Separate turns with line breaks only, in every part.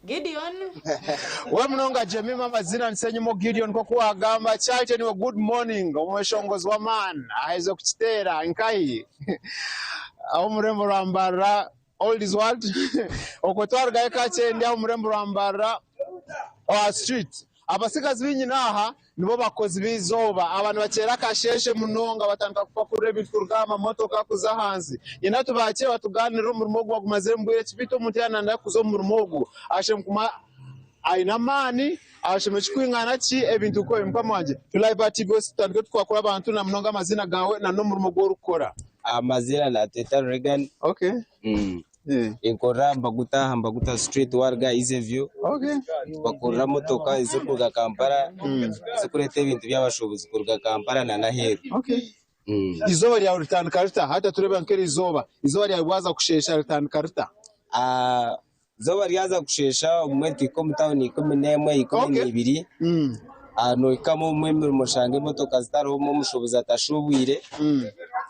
Gideon.
We mnonga Jemima amazina nsenyumo Gideon ko kuwagamba chaite niwe good morning omweshongozi wa man aizo kuchitera nkai aho murembo rwambara all is what okotwarga ekachendi aho murembo rwambara street abasigazi b'inyinaha nibo bakozi bizoba abantu bakera kasheshe munonga batanga kupakura ibintu kurugama motoka kuza hanze nyina tubakire batuganira umurimo gwo gumaze mbwire kibito umuntu yananda kuzo murimo gwo ashe mukuma aina mani asheme chikwingana chi ebintu ko impamanje tulibati ghost tandike twakora abantu na munonga amazina gawe na no murimo gwo rukora
amazina na Teta Regan.
Okay.
Inkora mbaguta street warga Easy View.
Okay.
Bakora motoka izo kuga Kampala. Izo kureta ibintu by'abashobozi kuga Kampala na Naheru.
Okay. Izoba lya return karita hata tureba nkeri izoba lya bwaza kushesha return karita.
Zoba lyaza kushesha umweti ko mutawuni 11 12. No ikamo umwe mushange motoka zitaro mu mushobozi atashubwire.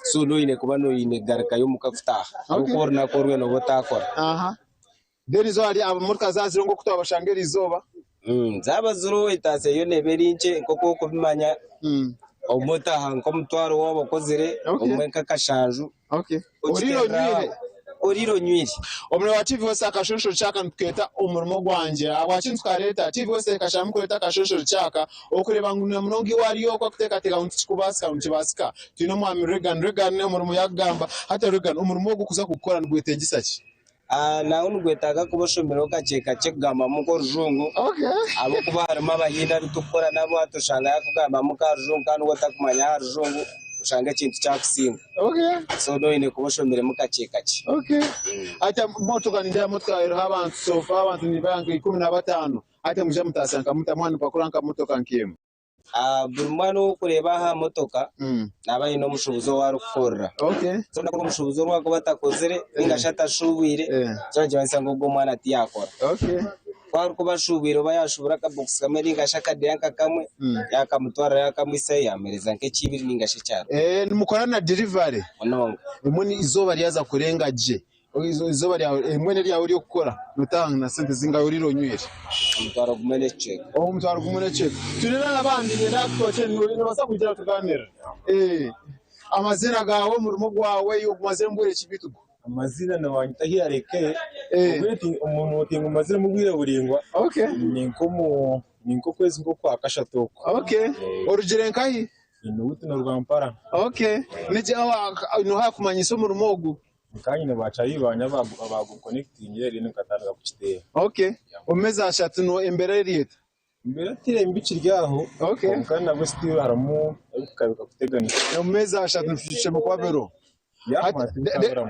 So no ine kuba no ine garika yo mukafutaha uko na korwe no botakora
deni zo ari abamurka zaziro ngo kutaba bashangera izoba
zaba zuru itase yo neberinche koko kubimanya omota hanko mutwaro wabakozire omwenka kashanju oriro nywiri omwe wa TV wose akashosho chaka nketa umurimo gwanje abachintukareta TV wose kashamukureta akashosho chaka okureba nguna mnongi wariyo kwa kuteka teka untikubasika untibasika tino mwami Regan ne umurimo yagamba hata Regan umurimo gwo kuza gukora ndwetegisa na unugwetaga kuboshomero kacheka chegamba muko rujungu abo kuba harimo abahinda bitukora nabo atoshanga yakugamba muka rujungu kandi gotakumanya rujungu ushanga kintu cyakusinga so no ine kuboshomere mukacheka chi ata motoka ndya motoka ero abantu sofa abantu ni banki 15 ata muje mutasanka mutamwana pakuranka motoka nkiyemo bulmano kureba ha motoka nabaye no mushubuzo wa rukora so nakuru mushubuzo rwako batakozere ingashata shubwire so jwansa ngo mwana ati yakora kwa kuba shubwire bayashubura ka box kamera ingashaka dyanka kamwe yakamutwara yakamwisa yamereza nke kibiri ningashe cyaro nimukora na delivery ononga imuni izoba lyaza kurenga je izoba lya mwene lya uri gukora nutanga na sente zinga uri ronywere umutwaro kumene check umutwaro kumene check tunena nabandi nakutwache no basa kugira tuganira amazina gawe murimo gwawe yo kumaze mbure kibitugo
amazina na wanyitahiya reke ubeti umuntu utinga amazina mubwire buringwa ninko kwezi ngo kwa kashatoko
origire nkahi
inuti no Rwampara
nije no hakumanyisa umurimo gwo
kandi ne bacayi banya bagu connecting yeri n'ukatanga kuchitera
umeza ashatu no embere leta
mbere tire mbici ryaho kandi nabwo still haramo kabika kuteganisha
umeza ashatu mfishe mukwa bero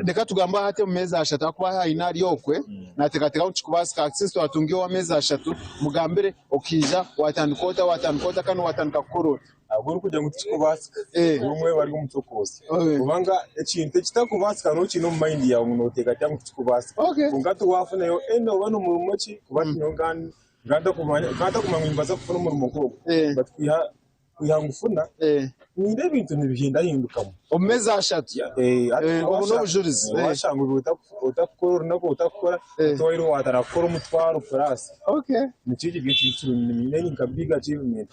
deka tugamba hate umeza ashatu akuba hainari yokwe natekateka uchikubasika access watungiye wa meza ashatu mugambere okija watankota kandi watanka korora
aguru kujya ngutikubasika umwe bari umutokose ubanga ikintu kitakubasika no kino mind yawe umuntu uteka cyangwa kutikubasika ungatu wafuna yo eno bano mu rumoki kubati nyongani ganda kumanya imbaza kufuna mu rumogo batwiha kuyangufuna ninde bintu nibihinda
umeza ashatu ubuno bujurizi
washanga utakora nako utakora toiro watarakora umutwaro plus nikiki gitiro ni nkabiga achievement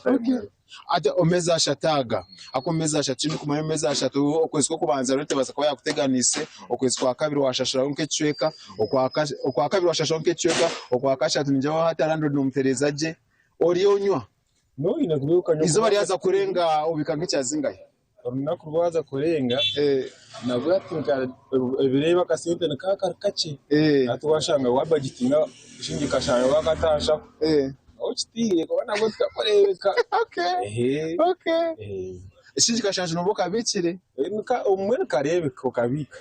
ate omeza ashataga akomeza ashatu kumanya omeza ashatu okwezi ko kubanza rete basa kwa yakuteganise okwezi kwa kabiri washashira nke chweka okwa kabiri washashira nke chweka okwa kashatu njaho hata rando nomtereza je orionywa
no inakubuka nyo
izuba lyaza kurenga ubikange cyazingaye
nakubaza kurenga nabwo yatinka bireba kasente nakakace atwashanga wabagitinga shingi kashanga wakatasha ochitire kubona ngo twakoreka
shingi kashanje no bokabikire
nuka umwe karebe ko kabika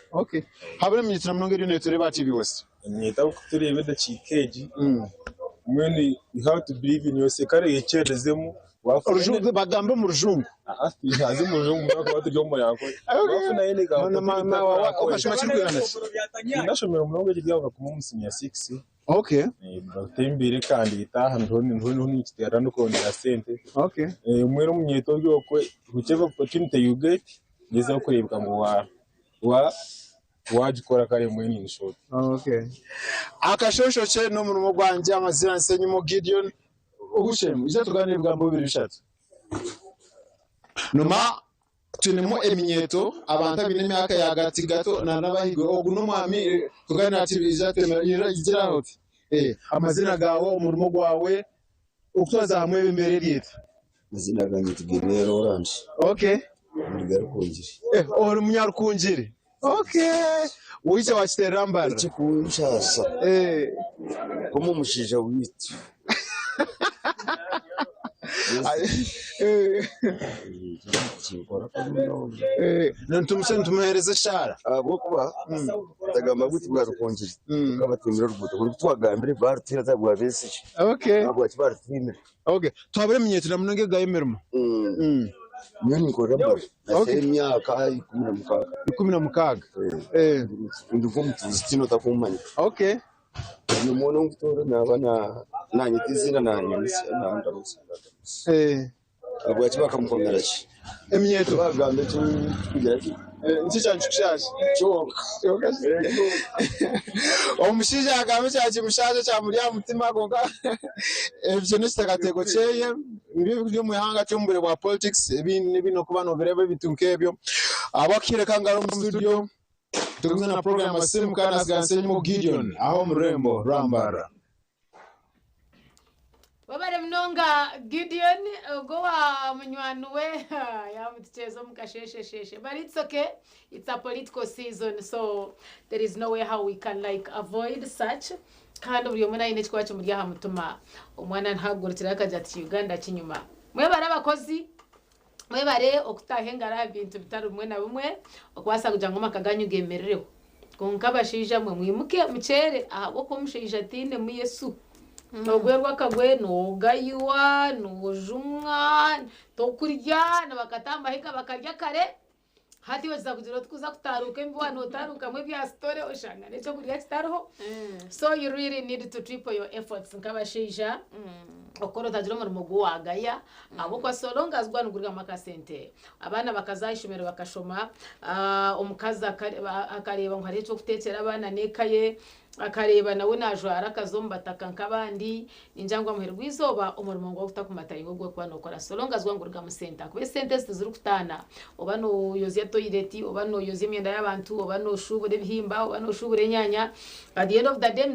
habure minyitira mnongeri ne tureba TV wose
nyita turebe da chikeji mwene you have to believe in yourself kare yecherezemo
urujungu bagambe mu rujungu
yazi mu rujungu nako batujyo mu yako bafuna yene ga
mama wakashima chikwirana
ndashomera umurongo cy'igyaga ku munsi ya 6 batembere kandi itaha ndoni kitera no kongera sente umwero munyeto byokwe whichever opportunity you get ngiza kurebwa ngo wa wagikora kare mwene short.
Okay. Akashosho cye no murimo gwanje amazina nsenyumo Gideon ugushemu ije tuganira bwa mbubiri bishatse. Numa tunemo eminyeto abantu abine myaka ya gati gato na nabahigwe oguno mwami tuganira ati bizatemera igira hoti. Amazina gawo umurimo gwawe ukutwaza hamwe imbere ryita.
Mazina ganjye tugirero Orange.
Okay.
Munyarukungiri.
Ori munyarukungiri. Okay. Wize wakiterambara.
Ikikunshasa. Komo mushija witu.
Ntumuhereze shara
abo kuba tagama guti bwa rukongiri kabatumira rubuto kuri twagambire barutira zabwa bese.
Okay.
Abo akibarutira.
Okay. Twabere minyeto na munenge gayemermo.
Nyoni ko ramba. Okay. Imyaka 16. Ndiko mutuzitino takumanya.
Okay.
Ni umuntu ngutoro nabana nanyitizina nanyamisi nandarusa. Abo akibakamkomera ki.
Emyeto
bagambe kugira ki.
Nticyanje kushaje. Choka. Omushije agambe cyaje mushaje cya muri ya mutima goga. Evyo nisitakategeko cyeye byo mu hanga cyo mbere wa politics ibintu kuba no birebe bitunkebyo. Abakire kangaro mu studio. Tukumwe na program asimu kana Nsenyumo Gideon aho murembo rambara.
Babare mnonga Gideon gowa munywanuwe ya mutichezo mukasheshesheshe, but it's okay, it's a political season, so there is no way how we can like avoid such kandi buri umwana ine kwacu muri ya mutuma umwana ntagurutira akaja ati Uganda kinyuma mwebare abakozi mwebare okutahengara ibintu bitari umwe na bumwe okwasa kuja ngo makaganyu gemerereho konkabashija mwe mwimuke mucere ahabo ko mushija tine mu Yesu nogwerwa kagwe no gayuwa no jumwa to kurya na bakatamba hika bakarya kare hati weza kujiro tukuza kutaruka mbiwa no taruka mwe bya story oshanga necho kurya kitaroho. So you really need to triple your efforts nkabashija okoro tajiro mu gwagaya abo kwa solonga azwa nugurira makasente abana bakazayishomero bakashoma umukaza akareba ngo hari cyo kutekera abana nekaye akareba nawe najwara akazombataka nkabandi injangwa muherwa izoba umurimo ngo utakumataye ngo gwe kwano kora solonga azwa ngurira mu center kube center zizuru kutana obano yozi toilet obano yozi imyenda y'abantu obano shubure bihimba obano shubure nyanya at the end of the day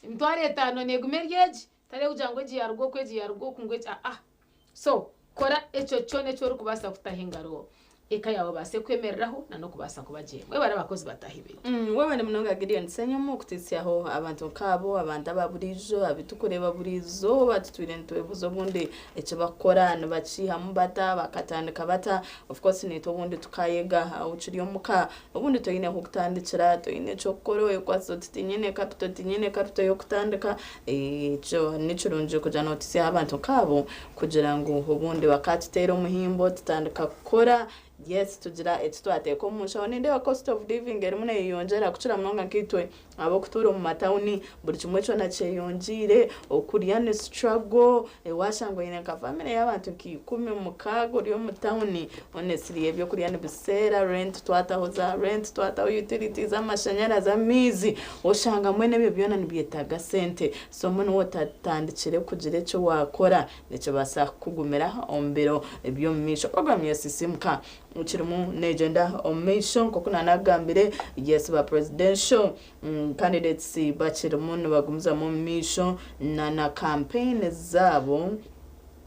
mtware tano negumeryeje tare ujangwe ji yargo kweji yargo kungwe so kora echo chone cyo rukubasa kutahingaro eka yawe base kwemereraho na no kubasa kubaje mwe barabakozi batahibira
wewe ne mnonga Gideon Nsenyumo kutisiaho abantu kabo abantu ababurijo abitukureba burizo batutwire ntwebuzo bundi echo bakora no baciha mubata bakatandika bata of course ne to bundi tukayega uciriyo muka ubundi to ine hukutandikira to ine chokoro ekwaso tinyene capital yo kutandika echo nicurunje kuja notisia abantu kabo kugira ngo ubundi bakatitera umuhimbo tutandika gukora. Yes, tugira etwate ko mushone nde cost of living erimune yongera kucira mnonga kitwe abo kuturo mu matawuni buri kimwe cyo nace yonjire okuriyane struggle washango ine ka family y'abantu kikumi mu kago ryo mu tawuni honestly ebyo kuriyane bisera rent twatahoza rent twata utilities amashanyarazi amizi oshanga mwene byona nibyetaga sente so muno wotatandikire kugire cyo wakora neco basa kugumera ombero ebyo misho program yasisimka uchirimu negenda omission kokuna nagambire yes ba presidential candidates bachirimu bagumza mu mission na campaign zabo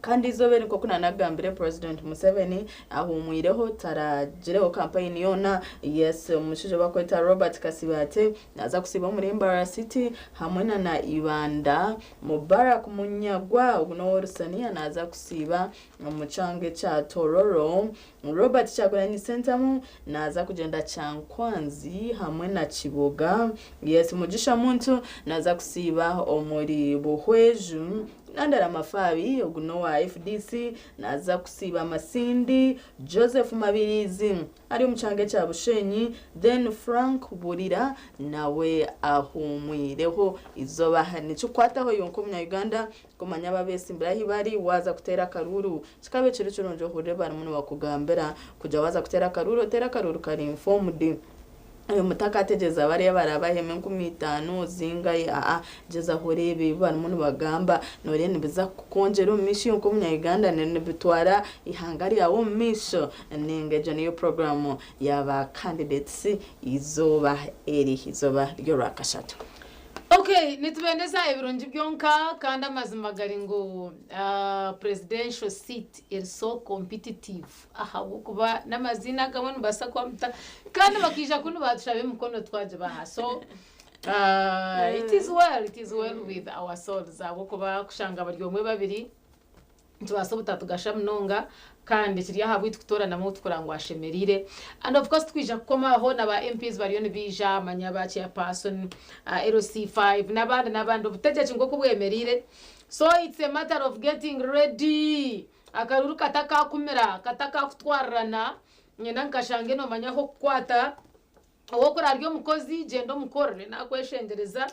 kandi izobere kokuna nagambire President Museveni ahumwireho taragireho campaign yona yes umushije bakweta Robert Kasibate naza kusiba muri Mbarara City hamwe na Ibanda Mubarak Munyagwa uno Rusania naza kusiba mu change cha Tororo Robert Chagulanyi Center naza kugenda Chankwanzi hamwe na Kiboga yes Mugisha Muntu naza kusiba omuri Buhweju nandara mafabi oguno wa FDC naza kusiba amasindi Joseph Mabirizi ari umucange cya Bushenyi then Frank Burira nawe ahumwireho izoba nico kwataho yonko mu Uganda kumanya babese imbere bari waza kutera karuru kikabe cyo cyonjo hore bari muno bakugambera kuja waza kutera karuru tera karuru kari informed ayo mutakategeza bari barabaheme 15 zingaye jeza horebe bari muno bagamba nore nibiza kukonjera umishi yonko mu Uganda nene bitwara ihangari yawo misho ningeje niyo program yaba candidates izoba ryo rakashatu.
Okay, nitubendeza ibirungi byonka kandi amazimagari ngo presidential seat is so competitive kuba n'amazina gamwe basa kwa mta kandi bakija kuno batushabe mukono twaje baha so it is well with our souls kuba kushanga baryomwe babiri tubaso butatu gashamnonga kandi kiriya habwitwa gutorana mu tukurangwa shemerire and of course twija komaho naba MPs bariyone bija manyabaci ya person LC5 nabandi ubutegetsi ngo kubwemerire so it's a matter of getting ready akaruru kataka kumira kataka kutwarana nyena nkashange no manyaho kwata wokora ryo mukozi gendo mukorere nakweshendereza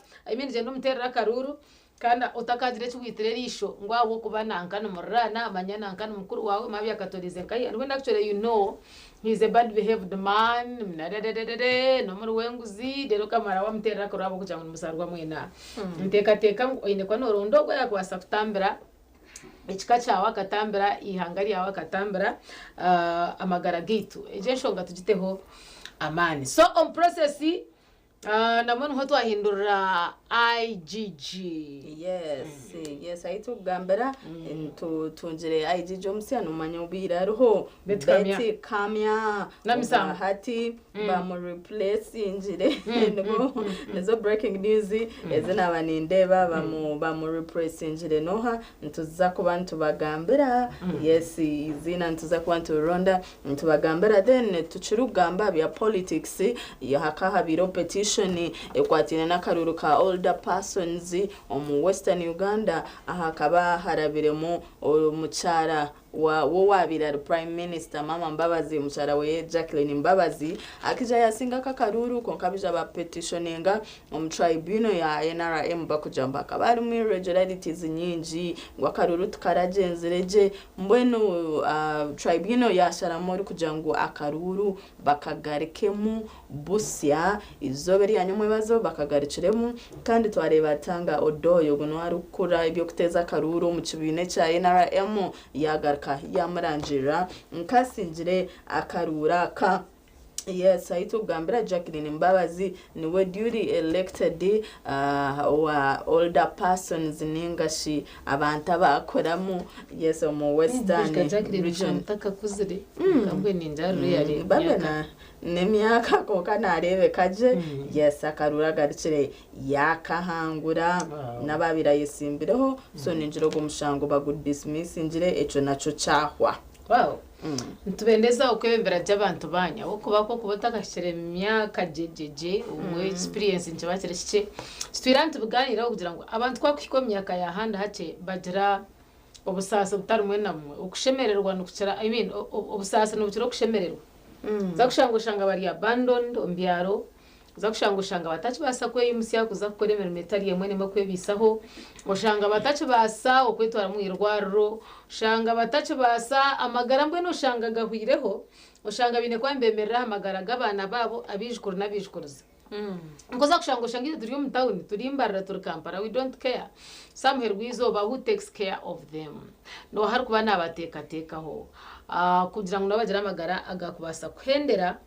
gendo muterera karuru kana utakagire cywitere risho ngwabo kubananga no murana amanyana nkana mukuru wawe mabi akatolize kai and when actually you know he's a bad behaved man no muri wenguzi dero kamara wamterera korabo kucyangwa umusarwa mwena teka ngo ine kwa norondo yako wasakutambira ikika cyawa katambira ihangari yawa katambira amagara gitu eje nshonga tugiteho amani so on process namone ho twahindura IGG
yes ayitugambera tunjire IGG omusiyano manyobira roho Betty Kamya
namisanga
hati ba mu replace injire nezo breaking news ezena abanindeba ba mu replace injire noha ntuza ko bantu bagambera yes izina ntuza ko bantu ronda ntubagambera then tuchirugamba bya politics ya hakahabiro petition ekwatina nakaruru ka older persons mu Western Uganda ahakaba harabiremo umucara wo wabira prime minister mama Mbabazi umucara we Jacqueline Mbabazi akija yasinga kakaruru konkabija ba petitioninga tribunal ya NRM bakujamba kabari mu irregularities nyinji ngwakaruru tukaragenzereje mbweno tribunal yashara muri kujango akaruru bakagarikemu busya izoberi yanyumwe bazo bakagariciremu kandi twareba tanga odoyo guno arukura ibyo kuteza karuru mu kibine cya NRM yagarika yamuranjira nkasinjire akarura ka yes ayitugambira Jacqueline Mbabazi niwe duty elected wa older persons ningashi abantu bakoramo yes mu Western region
takakuzire kambwe ninjaru yari
babena nemyaka koka narebe kaje yes akarura garicire yakahangura nababira yisimbireho so ninjiro gumushango bagudismiss injire eco naco cyahwa
wow ntubendeza ukwebera by'abantu banya wo kuba ko kubatakashire myaka jejeje umwe experience njabakire cike twirante buganira kugira ngo abantu kwakwiko myaka ya handa hace bagira obusasa butarumwe namwe ukushemererwa no kucara obusasa no bukiro kushemererwa zakushanga bari abandoned ombyaro zakushanga batachi basa kwe imusiya kuza kukoremera metari yemwe ne makwe bisaho ushanga batachi basa okwetwara mu irwarro shanga batachi basa amagara mbwe no shanga gahwireho ushanga bine kwambemerera amagara gabana babo abijukuru nabijukuriza ngoza kushanga iyo turi mu town turi imbarira turi Kampala we don't care somewhere wizoba who takes care of them no hari kuba nabatekatekaho kugira ngo nabagira amagara agakubasa kwendera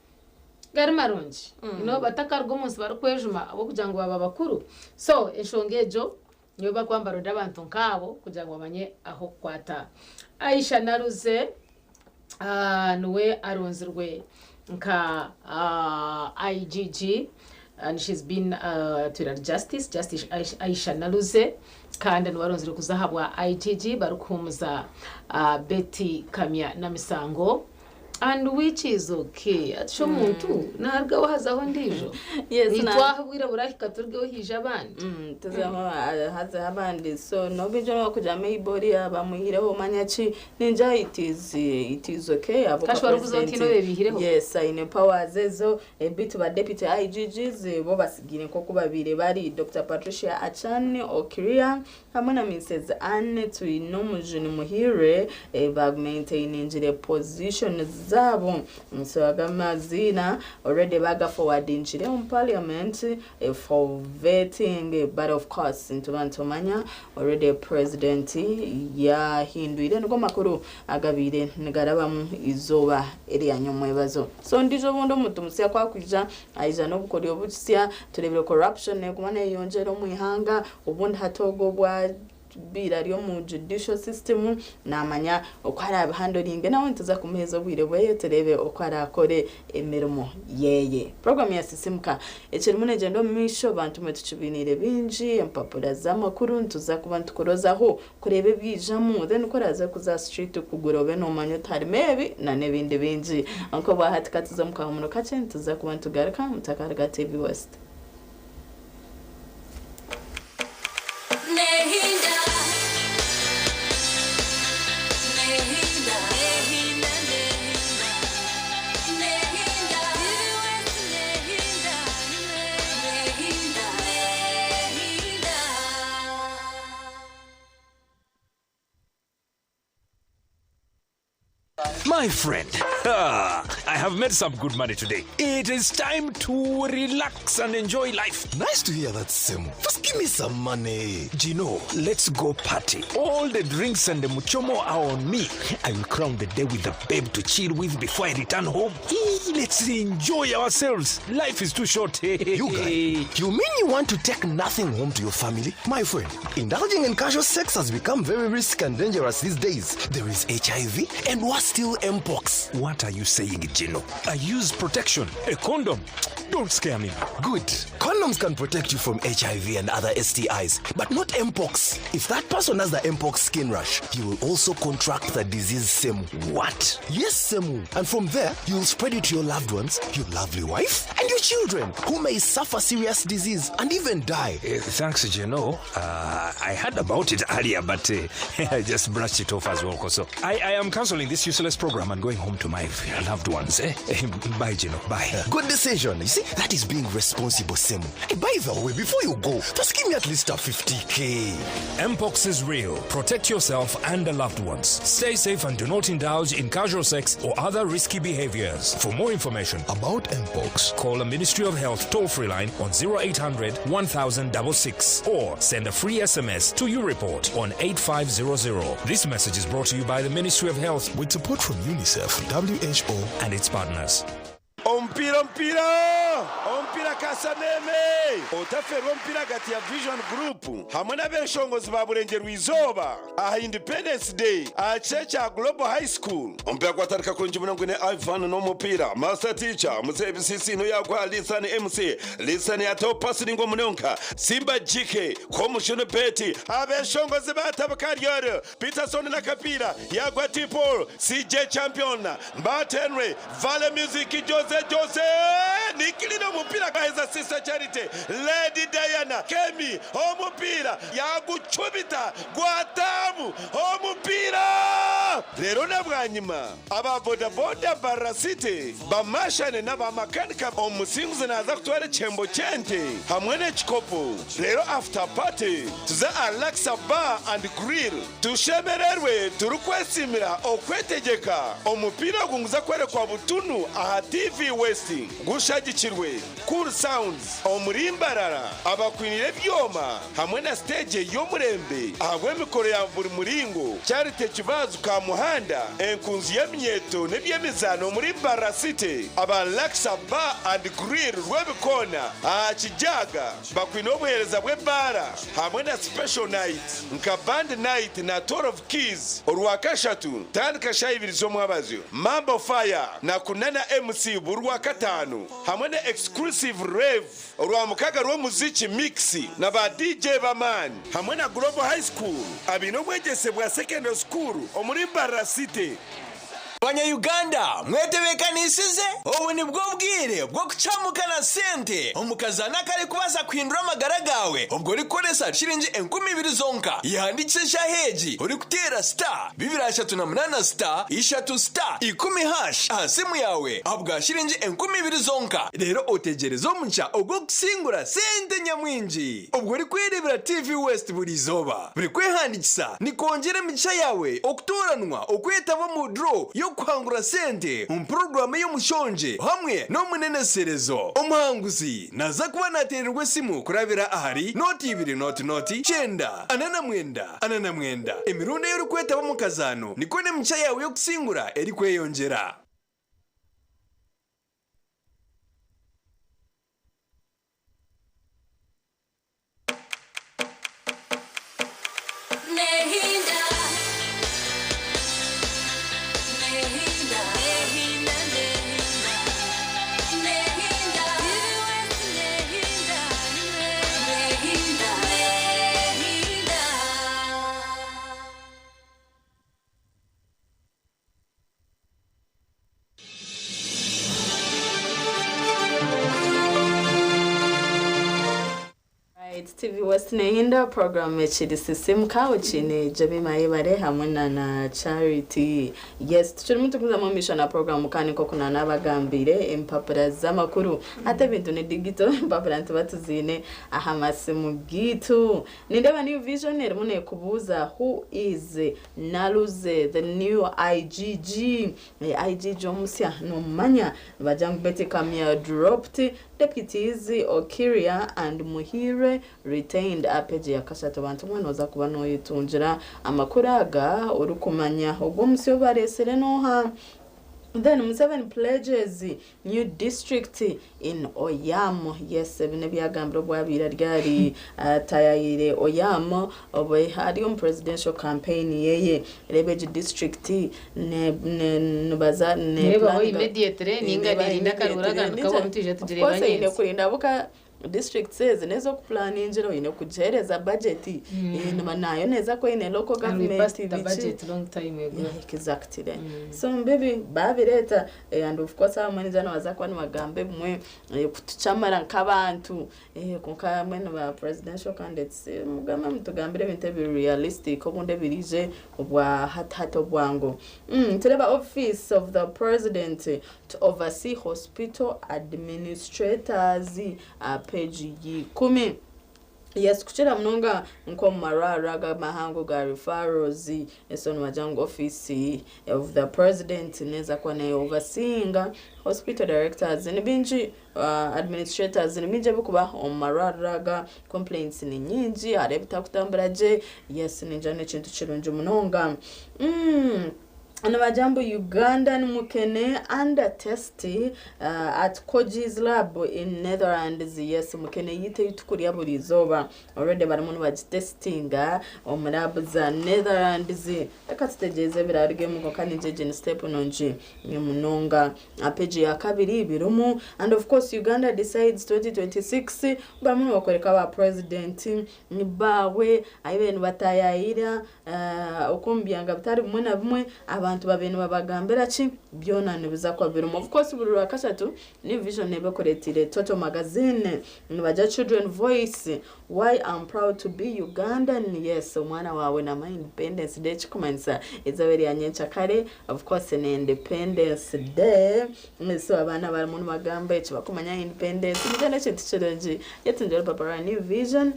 garimaronji batakarwa umunsi barukwejuma abo kugira ngo baba bakuru so eshongejo niyo bakwambara ndabantu nkabo kugira ngo bamanye aho kwata Aisha Naruze nuwe aronzirwe nka IGG and she's been to justice Aisha Naruze kandi nuwaronzirwe kuzahabwa IGG barukumuza Betty Kamya na Misango and which is okay atsho muntu narga wahazaho ndijo nitwahabwira burahika turgeho hije abandi
tuzaho haza abandi so no bijo no kujama ibori abamuhireho manyachi ninja it is okay abo
kashwara kuzotino bebihireho
yes ine power zezo bit ba deputy IGGs bo basigire ko kubabire bari Dr. Patricia Achani Okiria hamwe na Mrs. Anne Tuinomujuni Muhire ba maintaining the position zabo mswagamazina already baga forwarding chile on parliament for vetting but of course into bantomanya already president ya hinduire ngo makuru agabire ngaraba mu izoba eri yanyomwebazo so ndijo bondo mutumsiya kwakwija aija no bukori obusya turebere corruption ne kumana yonjero mu ihanga ubundi hatogobwa bira ryo mu judicial system namanya okwara abahandoringe nawe ntuza kumeza bwire bwe terebe okwara akore emirimo yeye program ya sisimka eceri muneje ndo misho bantu metuchibinire binji empapura z'amakuru ntuza kuba ntukorozaho kurebe bijamo then koraza kuza street kugurobe no manyo tari maybe na nebindi binji anko bahatikatiza mukamuno kace ntuza kuba ntugaruka mutakarga TV West
My friend, I have made some good money today. It is time to relax and enjoy life.
Nice to hear that, Semu. Just give me some money.
Gino, let's go party. All the drinks and the muchomo are on me. I will crown the day with a babe to chill with before I return home. Let's enjoy ourselves. Life is too short.
You guy, you mean you want to take nothing home to your family? My friend, indulging in casual sex has become very risky and dangerous these days. There is HIV and what's still Mpox.
What are you saying, Gino? I use protection, a condom. Don't scare me.
Good. Condoms can protect you from HIV and other STIs, but not Mpox. If that person has the Mpox skin rash, he will also contract the disease Semu.
What?
Yes, Semu. And from there, you will spread it to your loved ones, your lovely wife, and your children, who may suffer serious disease and even die.
Thanks, Gino. I heard about it earlier, but I just brushed it off as well. So I am cancelling this useless program and going home to my loved ones. Bye, Gino. Bye.
Good decision. You see, that is being responsible, Semu. Hey, by the way, before you go, just give me at least a 50K.
Mpox is real. Protect yourself and the loved ones. Stay safe and do not indulge in casual sex or other risky behaviors. For more information
about Mpox,
call the Ministry of Health toll-free line on 0800 1066 or send a free SMS to your report on 8500. This message is brought to you by the Ministry of Health
with support from UNICEF, WHO,
and its partners.
Ompira Kasaneme otafero ompira gati ya Vision Group hamwe n'abeshongozi ba Burengero Izoba aha Independence Day a Checha Global High School ompira kwatarika kunje munongwe Ivan no mupira master teacher musebisisi no yakwa Lisan MC Lisan ya top passing ngo munonka Simba JK Commission Betty abeshongozi batabakariyo Peterson na Kapira yakwa Tipol CJ Champion Mbatenwe Vale Music Jose Nikilino mupira kaeza Sister Charity Lady Diana Kemi omupira yaguchubita gwatamu omupira rero nabwanyima aba boda barasite bamashane n'abamakanika omusinguze naza kutwara chembo chente hamwe n'ekikopo rero after party tuza Alexa Bar and Grill tushemererwe turukwesimira okwetegeka omupira gunguza kwere kwa butunu aha TV West gushagikirwe Cool Sounds omurimbarara abakwinire byoma hamwe na stage y'omurembe ahagwe mikoro ya buri muringo cyarite kibazo ka muhanda enkunzi y'emyeto n'ebyemizano muri Barra City aba Alexa Bar and Grill rwebikona akijaga bakwine obuhereza bwe bara hamwe na special night nka band night na Tour of Keys orwakashatu tandika shayibiri zo mwabazyo Mambo Fire na kunana MC burwa katanu hamwe na exclusive rave orwa mukaga rwo muziki mixi na ba DJ baman hamwe na Global High School abino mwegese bwa secondary school omuri Barra City
Banya-Uganda mwetebekanisize ubu ni bwo bwire bwo kucamukana sente omukazana kare kubaza kuhindura amagara gawe ubwo uri koresa shilingi 20,000 zonka yandikisha heji uri kutera star 238 star 3 star 10 hash simu yawe abwa shilingi 20,000 zonka rero otegereza omuncha ubwo kusingura sente nyamwinji ubwo uri kwirebera TV West buri zoba buri kwehandikisa ni kongera micha yawe okutoranwa okwetaba mu draw yo kuhangura sente program yo mushonje hamwe no muneneserezo umuhanguzi naza kuba natererwe simu kurabira ahari noti 2 noti chenda anana mwenda emirundi yo kwetaba mu kazano niko ne micha yawe yo kusingura eri kweyongera.
TV West Nehinda program echiri system kawo chine Jabi Mayebare hamwe na Charity. Yes, turi mutukuza mu mission na program kandi ko kuna nabagambire impapura z'amakuru ate bintu ni digital impapura ntubatuzine ahamase mu gitu. Nindeba new visionary mune kubuza who is Naluze the new IGG. IGG omusya no manya bajang beti kamia dropped deputies Okiria and Muhire retained apeji ya kashato bantu mwana oza kuba no yitunjira amakuraga urukumanya ubwo musyo baresere no ha. Then 7 pledges new district in Oyamo. Yes, bine byagambiro bwabira ryari tayayire Oyamo obe hari presidential campaign yeye Rebeji district ne baza ne
immediate ninga birinda karuraga nkaho mutije tugire banye.
Kwose kurinda buka district says nezo kuplan njero ine kujereza budget nayo neza ko ine local government
budget long time ago.
Exactly. So baby babireta and of course amaniza no bazakwa ni magambe mwe kutuchamara nkabantu kunka mwe na presidential candidates mugama mutugambire binte bi realistic obunde birije obwa hato bwango tureba office of the president to oversee hospital administrators page 10. Yes, kuchira mnonga nko marara ga mahango ga referrals eson majango office of the president neza kwa na overseeing hospital directors ni binji administrators ni binje bukuba marara ga complaints ni nyinji arebita kutamburaje. Yes, ni jane chintu chirunje mnonga Anabajambo Ugandan mukene under test at Koji's lab in Netherlands. Yes, mukene yite yutukuri buri zoba already baramuntu bagitestinga omurabo za Netherlands akategeze birarige mu kokani jeje step nonje nyamunonga apeji ya kabiri birumu. And of course Uganda decides 2026 bamuntu bakoreka ba president ni bawe ayibenu batayayira okumbyanga bitari bumwe na bumwe abantu babene babagambira chi byonane bizakwa birumu. Of course buri rakashatu ni vision nebekoretire Toto magazine nibaja children voice why I'm proud to be Ugandan. Yes, umwana wawe na my independence day chikumanisa izaberi yanyencha kare. Of course ni independence day so abana bari mu magambo ekibakumanya independence nijane chintu challenge yetunjera papa new vision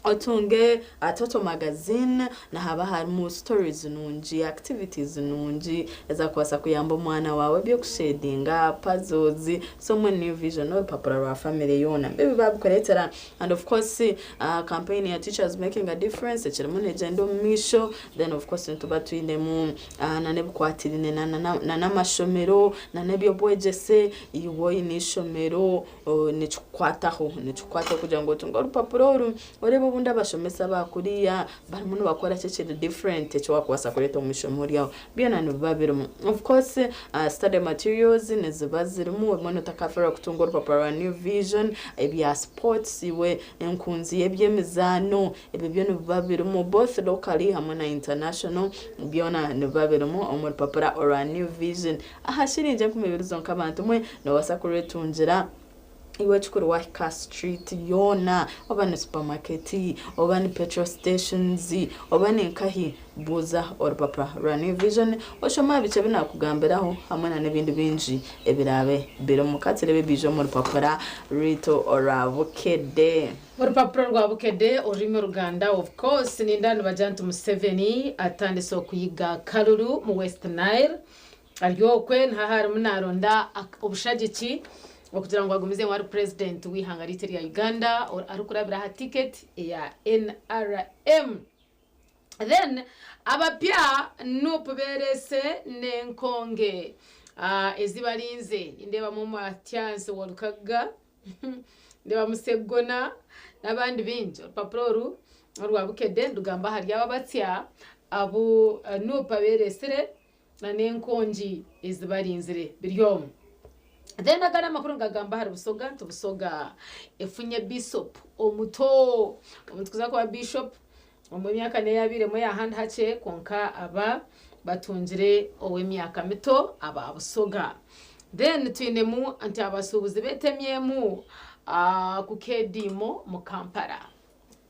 otunge Toto magazine na haba harimo stories nunji activities nunji eza kwasa kuyamba mwana wawe byo kushedinga puzzles so mwe new vision no papura wa family yona baby babu koletera. And of course campaign ya teachers making a difference echiremune jendo misho. Then of course ntuba tuinde mu nane bukwatirine na namashomero nane byo bwegese iwo inishomero ne chukwataho kugira ngo tunga urupapuro orebo n'obundi abashomesa bakuriya barimu nibakora kyekiri different ekyowakubaasa kureeta omu ishomo ryawe byona nibiba birimu. Of course study materials niziba zirimu obumwe notakafira kutunga orupapura rwa New Vision ebya sports iwe enkunzi y'ebyemizaano ebyo byo nibiba birimu both locally hamwe na international byona nibiba birimu omu rupapura rwa New Vision aha shiringi 20 zonka abantu mwe nobasa kuretungira iwe chukuru wa Hika Street yona oba ni supermarket oba ni petrol stations oba ni nkahi buza orupapura rwa New Vision oshoma bice binakugambiraho hamwe na n'ibindi binji ebirabe biro mukatire bebijo mu rupapura Rito ora Bukede.
Urupapuro rwa Bukede urimo Ruganda of course ni ndani bajantu Museveni atandise okuyiga Kalulu mu West Nile aryokwe ntahari munaronda obushagiki okugira ngo agumize wari president wihangaritere ya Uganda arukurabira ha ticket ya NRM. Then abapya nupuberese nenkonge ezibalinze indeba mu Matias Walukaga ndeba Musegona nabandi binji urupapuro rwa Bukede ndugamba hari ababatya abo nupaberesere na nenkonji ezibalinzire biryomu. Then agana makuru ngagamba hari busoga tubusoga efunye bishop omuto omutukuza kwa bishop mu myaka ne yabire mu yahandi hace konka aba batungire owe myaka mito aba busoga. Then twinemu anti abasubuzi betemyemu ku Kedimo mu Kampala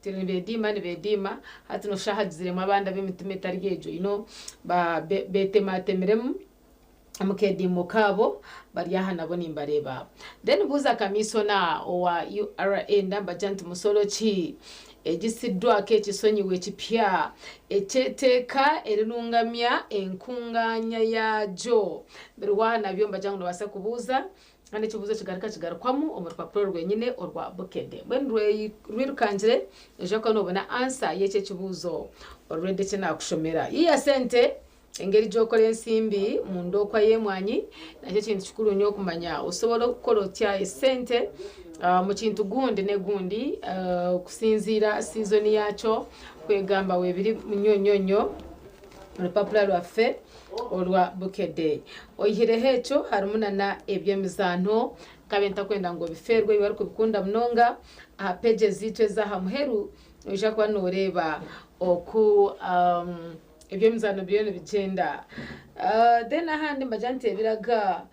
bedima hati no shahadziremo abanda b'imitima itaryejo ba betematemeremu Kedimo kabo bariyaha nabo nimbareba. Then buza kamisona wa URA ndamba jantu musolo chi egisidwa ke kisonyiwe kipya eceteka erinungamya enkunganya yajo birwana byomba jangu basa kubuza kandi kibuzo kigarukwamu omurupapuro rwenyine orwa Bukede bwenrwe rwirukangire ejo ko nobona answer yece kibuzo already kinakushomera iya sente engeri jokole ensimbi mu ndokwa yemwanyi nakyo kintu kikuru nnyo okumanya osobola okukola otya esente mu kintu gundi ne gundi kusinzira season yakyo kwegamba webiri munyonyonyo urupapuro rwaffe olwa Bukede oyire hecho harumuna na ebyemizano kabenta kwenda ngo biferwe bari kubikunda mnonga pages zitwe za hamuheru uja kwa noreba oku ebyemizano byone bigenda then ahandi mbajante biraga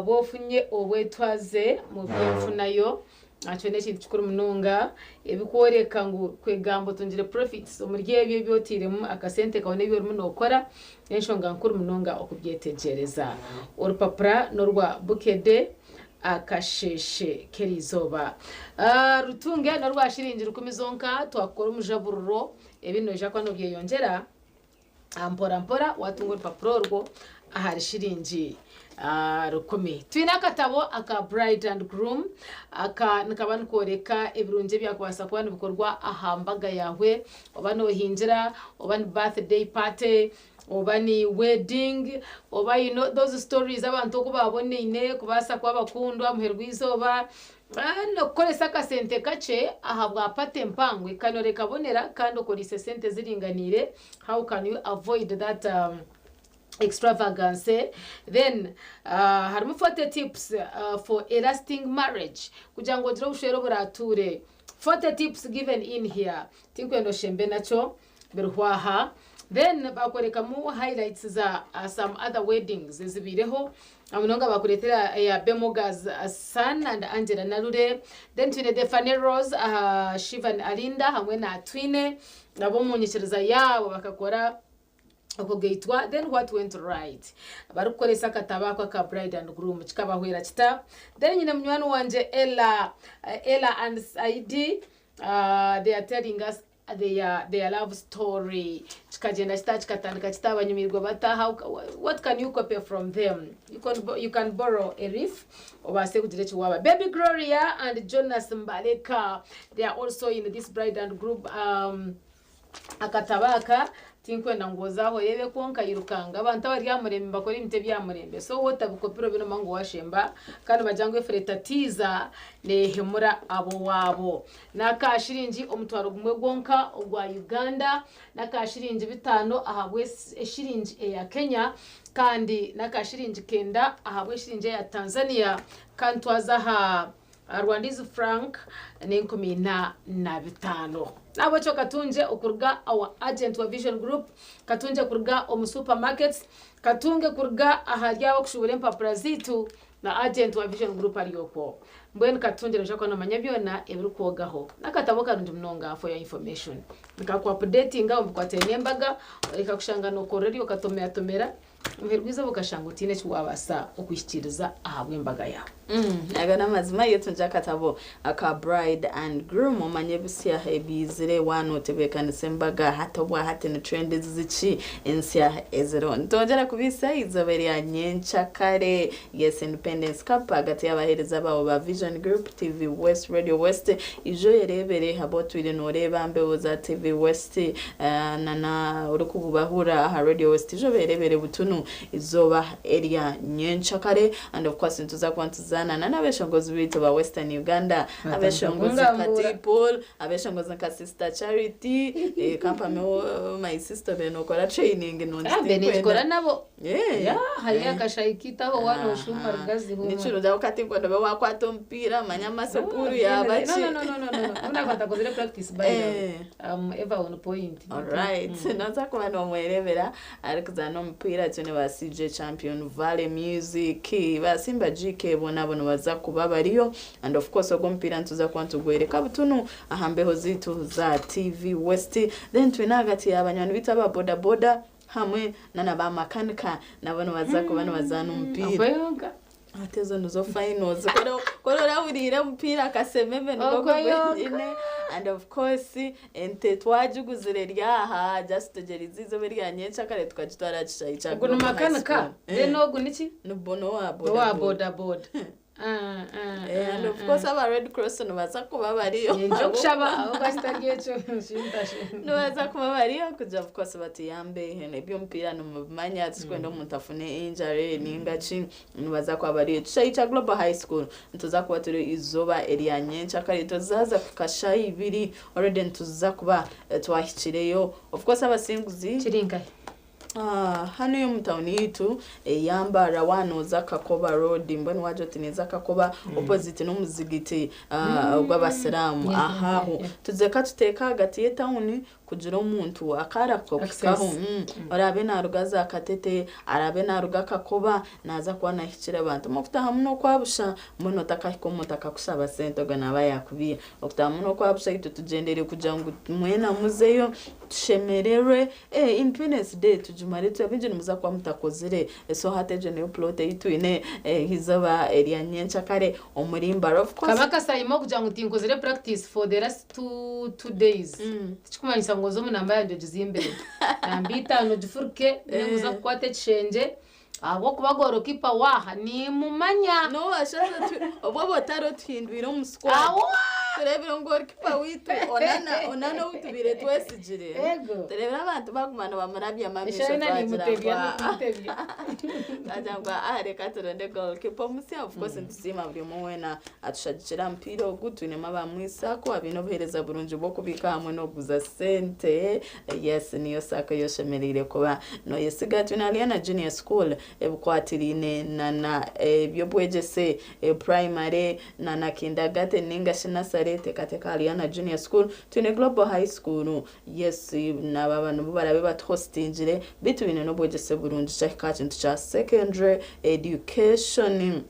bofunye obwetwaze mu byemfunayo achone kintu kikuru munonga ebikworeka ngo kwegambo tungire profits omurye ebyo byotiremu akasente kabone byo rumu nokora enshonga nkuru munonga okubyetegereza urupapura norwa Bukede akasheshe kerizoba rutunge norwa shiringira 10 zonka twakora umujabururo ebino jakwa no byeyongera mpora watunga urupapuro rwo ahari shiringi rukumi. Twina katabo aka Bride and Groom aka nakabana koreka ebirunje byakwasa kubana bikorwa ahambaga yawe obano hinjira obani birthday party obani wedding oba those stories abantu okubabone ine kubasa kwa bakundwa muherwizoba no kolesa kasente kace ahabwa pate mpangwe kanoreka bonera kandi okolise sente ziringanire. How can you avoid that extravagance? Then harimu 40 tips for a lasting marriage kugira ngo gira ushero burature 40 tips given in here tinkwendo shembe nacho biruhwaha. Then bakoreka mu highlights za some other weddings zibireho amunonga bakuretera ya Bemoga's son and Angela Nalure. Then twine the Faneros Shivan Alinda hamwe na twine nabo munyikiriza yabo bakakora okugeitwa. Then what went right barukoresa katabako ka Bride and Groom kikabahwera kita. Then nyine munywano wanje Ella and Saidi they are telling us their love story chikagenda chikatandika chitabanyumirwa bata. What can you copy from them? You can borrow a riff obase kugire chiwaba. Baby Gloria and Jonas Mbaleka, they are also in this Bride and Groom akatabaka tinkwenda ngozaho yebe konka yirukanga abantu bari yamurembe bakora imite byamurembe so wotabukopiro bino mango washemba kandi bajangwe fretatiza nehemura abo wabo nakashiringi omutwaro gumwe gonka ogwa Uganda nakashiringi bitano ahabwe eshiringi ya Kenya kandi nakashiringi kenda ahabwe eshiringi ya Tanzania kandi twazaha Rwandizi franc n'enkumi na bitano nabo cyo katunje okurga our agent wa Vision Group katunje kurga omu supermarkets katunge kurga ahajya okushubure mpapura zitu na agent wa Vision Group aliyoko mbweni katunje nshako na manyabyona ebiri kwogaho nakataboka rundi mnonga for your information nikakwa updating ngaho mbikwatenembaga reka kushanga no koreri okatomera Mverwiza bukashanga utine cy'wabasa okwishikiriza ahabwe imbaga yawe.
Agana mazima yetu njakatabo aka bride and groom omanye busia hebizire wano tebekana sembaga hatobwa hatene trend zici ensia ezero. Ntongera kubisa izoberi ya nyencha kare yes Independence Cup hagati y'abahereza bawo ba Vision Group TV West Radio West ijo yerebere habotwire noreba mbeho za TV West nana urukubahura ha Radio West ijo berebere butunu izoba area nyencha kare and of course ntuza kwantuzana na nabeshongozi bitu ba Western Uganda abeshongozi Katipol abeshongozi ka Sister Charity kampame my sister benokora training no
ndikwe kora nabo haya kashayikita ho wano shumba rugazi ho
nichiro da ukati kwenda ba kwato mpira manyama sekuru ya bachi
no unakata kozile practice by ever on point
all right naza kwa no mwerebera alikuzana mpira tune ba CJ Champion Valley Music ba Simba GK bona baza kuba bariyo and of course ogompira ntuza kwantugwereka butunu ahambeho zitu za TV West then twinagati y'abanyana bita ba boda hamwe nana ba makanika nabano baza kuba bazana umpira atezo nuzo finals koro rawirira mpira kasememe niko and of course ente twajuguzire ryaha just gerizizo beryanyensha kare tukagitwara cica
kuno makanika no guniki
nubono wa
boda
and of course our Red Cross no baza kuba bariyo
njo kushaba abo basitagiye cyo shintashe
no baza kuba bariyo kuja of course batiyambe hene byo mpira no mumanya tkwenda umuntu afune injury ningaci no baza kuba bariyo cica Global High School ntuza kuba turi izoba area nyencha kare tozaza kukasha ibiri already ntuza kuba twahikireyo of course abasinguzi
chiringa
hano yo mutawuni yitu yamba rawano za Kakoba Road mbone wajo tineza Kakoba opposite no muzigiti gw'abasiramu ahaho tuzeka tuteka hagati y'etawuni kugira umuntu akarakopkaho arabe narugaza akatete arabe naruga Kakoba naza kwa nahikira abantu mufta hamno kwabusha mbono takahiko mutaka kusaba sento gana bayakubiye okta hamno kwabusha itu tugendere kugira ngo mwena muzeyo tushemerere Independence Day tujumare twabinje muza kwa mutakozire so hateje ne upload itu ine hizaba area nyencha kare omurimba of course
kabaka sayimo kugira ngo tinkozire practice for the last 2 days tikumanyisa ngozo munamba yaje jizimbere nambita no jifurke nemuza kwate chenje abo kubagoro kipa waha ni mumanya
no ashaza obo botaro twindwira mu squad turebera ngo kipa witu onana utubire twesijire turebera abantu bagumana bamarabya mamisha
twagira
ajangwa areka turonde goal kipa musi of course ndisima buri mwena atushagikira mpiro gutune mabamwisa ko abinobereza burunje bwo kubika hamwe no guza sente yes niyo saka yoshemerire kuba no yesiga tunaliana junior school ebukwatirine nana byo bwegese primary nana kindergarten ninga shinasarete kateka aliana junior school tune Global High School yes n'abantu barabe bathostingire bitubine no bwegese burundu cyakaje ntucha secondary education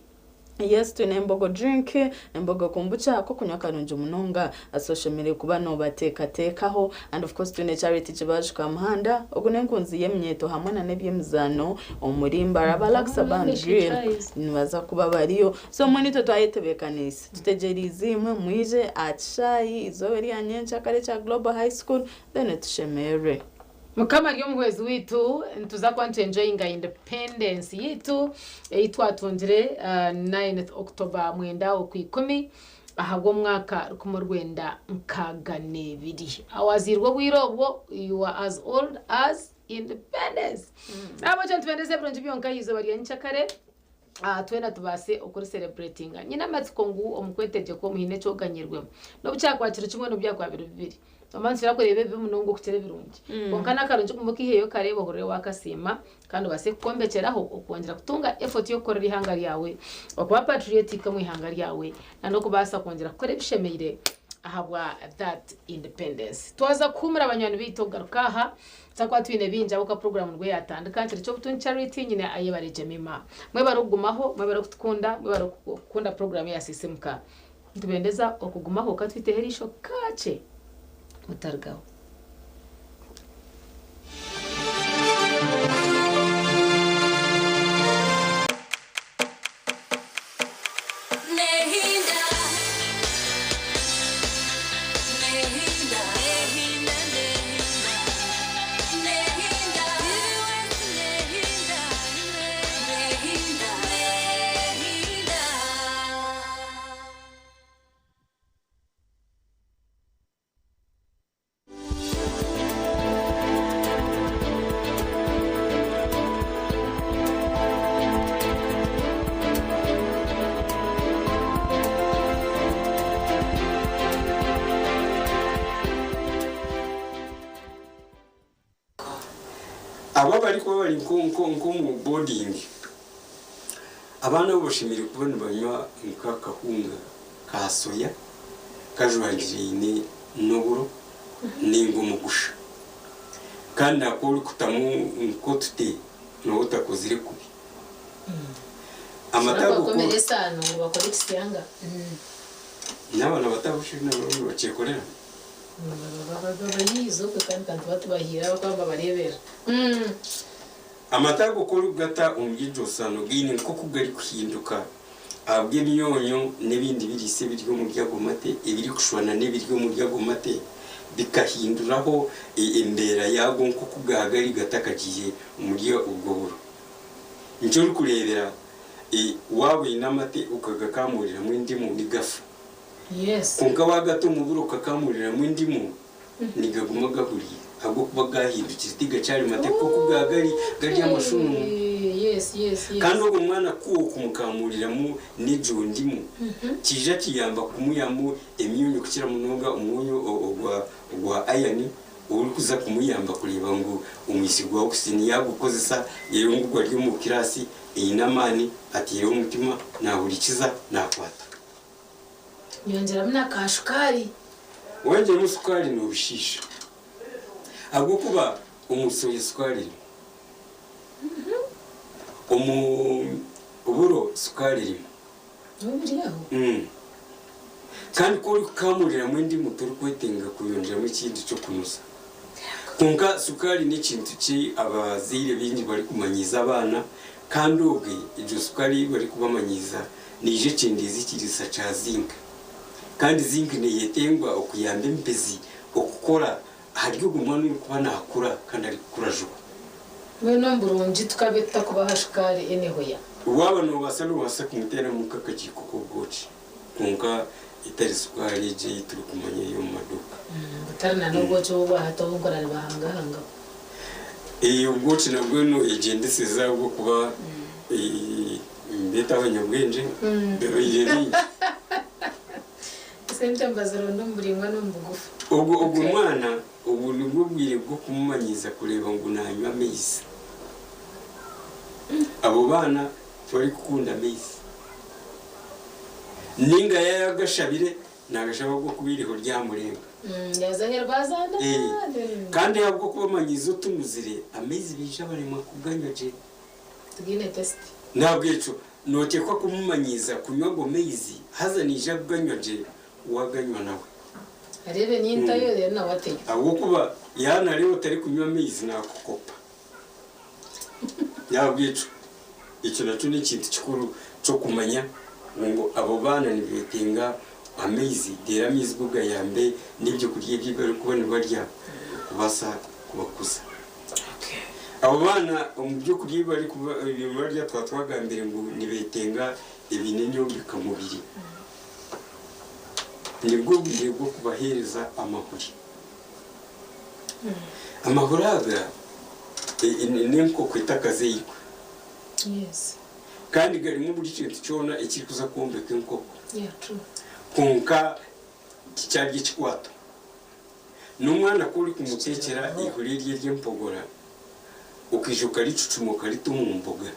yes tune mbogo drink mbogo kumbucha ko kunywa kanunje munonga asoshemereye kuba no batekaho and of course tune charity kibashika muhanda ogunenkunzi yemyeto hamwe na nebyemzano omurimba rabalaxa band grill nibaza kuba bariyo so mwenito twayetebekanisa tutegerizimwe mwije achayi izoberi yanyencha kare cha Global High School then tushemere
mukama ryo muhwezi witu ntuza kwantu enjoying independence yitu itwatundire 9th October mwenda okwikumi ahagwo mwaka rukumo rwenda nkagane biri awazirwo bwirobwo you are as old as independence abo cyo tubendeze bronje byonka yizo bari yanchakare twena tubase ukuri celebrating nyina matsiko ngu omukweteje ko muhine cyo ganyirwemo no bucyakwakira kimwe no byakwabira bibiri amansira kurebe bimunongo kutere birungi konkana karunje kumukiheyo karebo hore wakasima kandi base kukombekeraho ukongera kutunga effort yo korera ihanga ryawe okuba patriotic mu ihanga ryawe nano kubasa kongera kore bishemeire ahabwa that independence twaza kumura abanyana bitogarukaha takwa twine binja uka program rwe yatandika cyo butun charity nyine ayebare Jemima mwe barugumaho mwe barukunda mwe barukunda program ya sisimka tubendeza okugumaho katwite herisho kache mutargaho
aba bari kuba bari nko mu boarding abana boshimire kubona banywa nkakahunga ka soya kajwangirine noburo ningo mugusha kandi akori kutamu nkotute no utakozire kubi amatago
komeresa no bakora ikisanga
n'abana batabushije n'abo bacekorera
bayizo kandi batubahira bakamba barebera
amatago kuri gata umgijo sano gine ko kugari kuhinduka abwe myonyo n'ibindi birise biryo mu byagomate ibiri kushwana n'ibiryo mu byagomate bikahinduraho imbera yago nko kugagari gatakagiye muri ubwo buro nicyo kurebera wawe inamate ukagakamurira mu ndimu nigafa
yes
kunga wagato mu buro kakamurira mu ndimu nigaguma gahuriye ahubwo kuba gahindukira tiga cyari mate ko kugagari gari y'amashunu
yes
kandi uwo mwana kuwo kumukamurira mu nijo ndimu kija kiyamba kumuyamu emyunyu kukira munonga umunyu ogwa ayani uri kuza kumuyamba kureba ngo umwisigo wa kusini yagukozesa yero ngugwa ryo mu kirasi inamani atiyeho umutima nahurikiza nakwata
nyongera mna kashukari
wanje musukari no bishisha ahubwo kuba umusoye sukari uburo sukari kandi ko kamurira mu ndi muturu kwetenga kuyonjera mu kindi cyo kunusa kunga sukari ni kintu ki abazire bingi bari kumanyiza abana kandi ubwe ijo sukari bari kubamanyiza nije kindizi kirisa cha zinc kandi zinc ne yetengwa okuyamba impezi okukora haryo gumwana uri kuba nakura kandi ari kurajo
we nomburunji tukabeta kubaha shukari enehoya
waba no basalo basa kumutera mu kakakiko ko bwoci kunga itari sukari je turi kumanya yo maduka
butarana no bwoci wo bahato bugorana bahanga
ubwoci nabwo no agende seza bwo kuba mbeta abanyabwenje bebeyeri
sente mbazaro ndumburingwa numbugufu
ubwo mwana ubu nibwo bwire bwo kumumanyiza kureba ngo nanywa amezi abo bana bari gukunda amezi ninga yagashabire nagashaba bwo kubiriho ryamurenga
yazaherwa zana
kandi yabwo kubamanyiza tumuzire amezi bija barimo kuganyaje
tugine test
ntabwo eco noke ko kumumanyiza kunywa ngo mezi hazanije kuganyaje waganywa nawe
arebe nyinta yo rero nawateye
ahubwo kuba yana rero tari kunywa amezi nakukopa yabwico icyo naco ni ikintu kikuru cyo kumanya ngo abo bana nibetenga amezi dera amezi bwa yambe nibyo kurya by'ibyo kubona barya kubasa kubakuza abo bana mu byo kurya bari barya twagambire ngo nibetenga ibinenyo bikamubiri nibwo bwiye bwo kubahereza amahuri amahuri aga nimko kwita kazeyirwa
Yes.
kandi garimo buri kintu cyona ikiri kuza kumbeka inkoko
Yeah, true.
kunka cyarye kikwato n'umwana kuri kumutekera ihuri rye ry'empogora ukijuka ricucumuka ritumumboga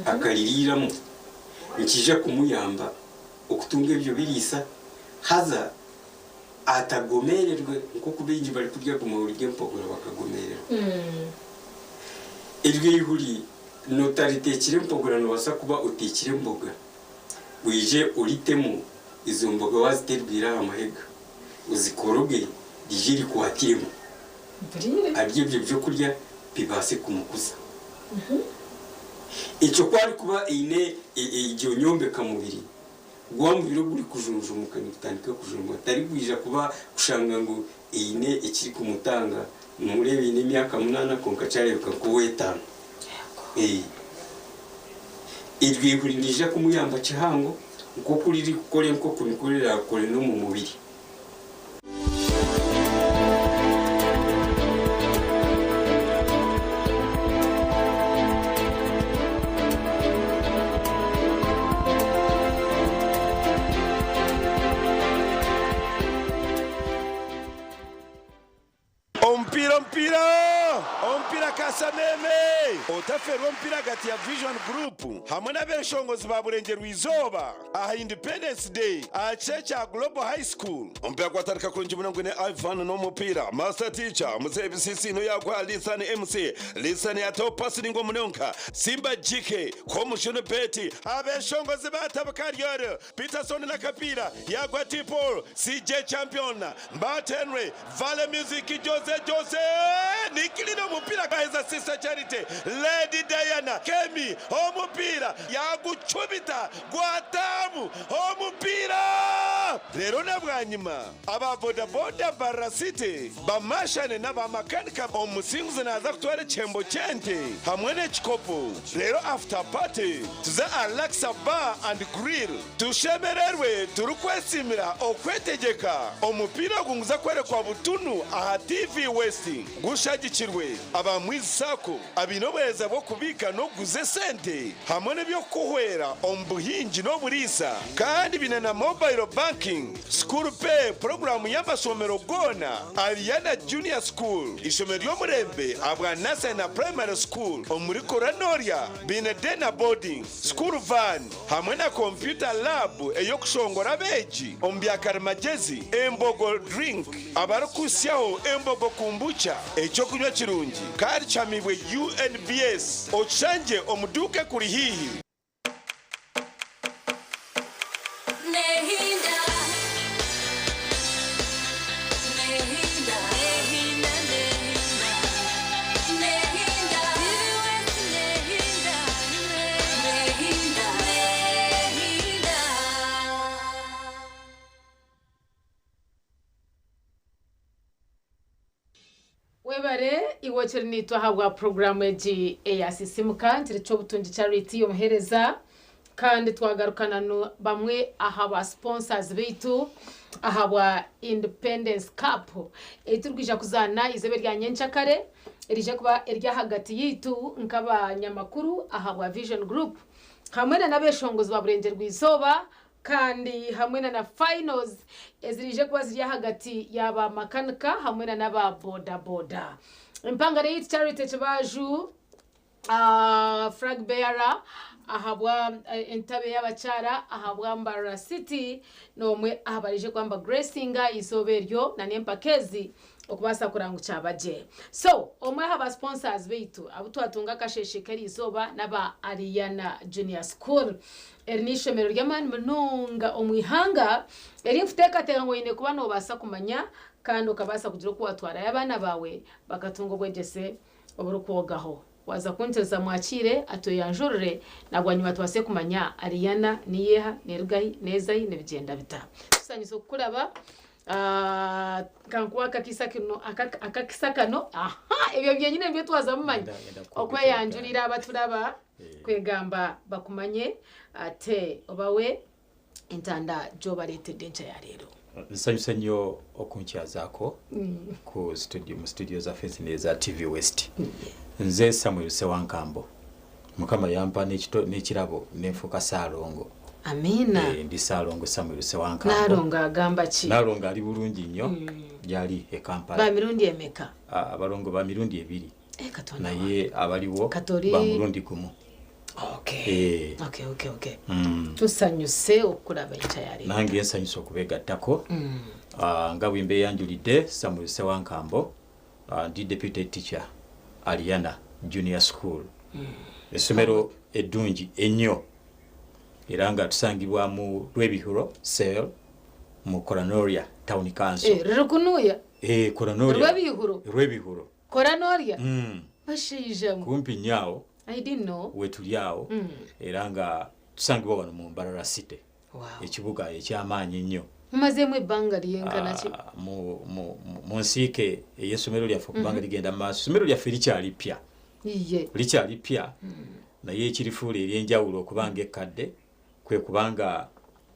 akaririramo nikije kumuyamba okutunga ibyo birisa haza atagomererwe nko kubingi bari kurya ku mahuri ry'empogora bakagomererwa iryo ihuri notaritekire empogora no basa kuba utekire mboga wije uritemu izo mboga waziterbira amahega uzikoroge dijiri kwatiremo aribyo byo kurya bibase kumukuza icyo kwari kuba ine igihe nyombeka mubiri gwambiro guri kujunjumuka nitandika kujunjumuka tari gwija kuba kushanga ngo ine ikiri kumutanga murebe ine myaka 8 konka cyarebuka ko wetano irwihurije kumuyamba cyahango uko kuri gukora nko kubikorera kore no mu mubiri
ompira kasameme otaferwa ompira gati ya Vision Group hamwe n'abeshongozi ba Burengero Izoba aha Independence Day achecha Global High School ompira kwatarika kuri 14 Ivan no mupira master teacher muzebisisi no yagwa Lisan MC Lisan ya top passing ngo munonka Simba JK komushone beti abeshongozi batabakariyo Peterson na kapira yagwa Tipol CJ champion Mbatenre Vale Music Jose nikilino mupira kaheza sister Charity Lady Diana Kemi omupira yagucubita gwatamu omupira rero nabwanyima aba boda barasite bamashane n'abamakanika omusinguze naza kutwara chembo chente hamwe n'ekikopo rero after party tuza Alexa Bar and Grill tushemererwe turukwesimira okwetegeka omupira gunguza kwerekwa butunu aha TV West gushagikirwe abamwisako abinobeza bo kubika no guze sente hamwe n'ibyo kuhwera ombuhingi no burisa kandi binana mobile banking school pay program y'amasomero gona Ariana Junior School ishomero yo murembe abwa nasa na primary school omuri Koranoria binedena boarding school van hamwe na computer lab eyo kushongora beji ombyakara magezi embogo drink abarukusyaho embogo kumbucha echo kunywa kirungi kandi chamibwe UNBS ochanje omuduke kuri hihi
webare iwochere nitwa habwa programu eji eyasisimuka ntiricho butungi charity yomuhereza kandi twagarukana bamwe aha sponsors bitu aha Independence Cup eturwisha kuzana izebe rya Nyenchakare erije kuba erya hagati yitu nkaba nyamakuru aha Vision Group hamwe n'abeshongozi ba Burengero Izoba kandi hamwe na finals ezirije kuba ziri hagati yaba makanika hamwe n'aba boda impangare y'iti charity chabaju flag bearer ahabwa entabe y'abacara ahabwa Mbara City nomwe ahabarije kwamba Gracinga isoberyo na nempakezi okubasa kurangu cyabaje so omwe haba sponsors bitu abutwatunga kasheshe kari Izoba naba Ariana Junior School ernishomero ry'amani munonga omwihanga eri mfuteka tengo ine kuba no basa kumanya kandi ukabasa kugira ko watwara y'abana bawe bakatunga bwegese oburukogaho waza kunteza mwakire atoyanjurure nagwanyuma twase kumanya Ariana niyeha nergayi nezayi nebigenda bita tusanyizo kuraba kankuwa akakisakano ebyo byenyine byo twaza mumanya okweyanjurira abaturaba kwegamba bakumanye ate obawe intanda joba lete dencha ya rero
nsanyusa nnyo okunkyazaako ku studio zaffe zino eza TV West. Nze Samuel Sewankambo, Mukama yampa n'ekirabo nenfuuka Ssaalongo.
Amina.
Ndi Ssaalongo Samuel Sewankambo.
Nalongo agamba ki?
Nalongo ali bulungi nnyo gyali e Kampala.
Ba mirundi emeka?
Abalongo ba mirundi 2.
Katonda
naye abaliwo ba mulundi gumu.
Okay. Tusanyuse okulaba ekyayali.
Nange nsanyusa okubegattako. Nga bwimbe yanjulidde Samuel Sewankambo, ndi deputy teacher Aliana Junior School. Essomero eddungi ennyo. Era nga tusangibwa mu Rwebihuro Sale mu Koranoria Town Council.
Rukunuya.
Koranoria.
Rwebihuro. Koranoria. Bashijjamu.
Kumpi nyaawo.
I didn't know.
Wetulyawo. Era nga tusangibwa wano mu Mbarara City.
Wow.
Ekibuga ekyamaanyi ennyo.
Mumazemu ebbanga lyenkana ki?
Mu nsiike ey'essomero lyaffe kubanga ligenda maaso. Essomero lyaffe likyali ppya. Likyali ppya. Naye ekirifuula ery'enjawulo okubanga ekkadde kwe kubanga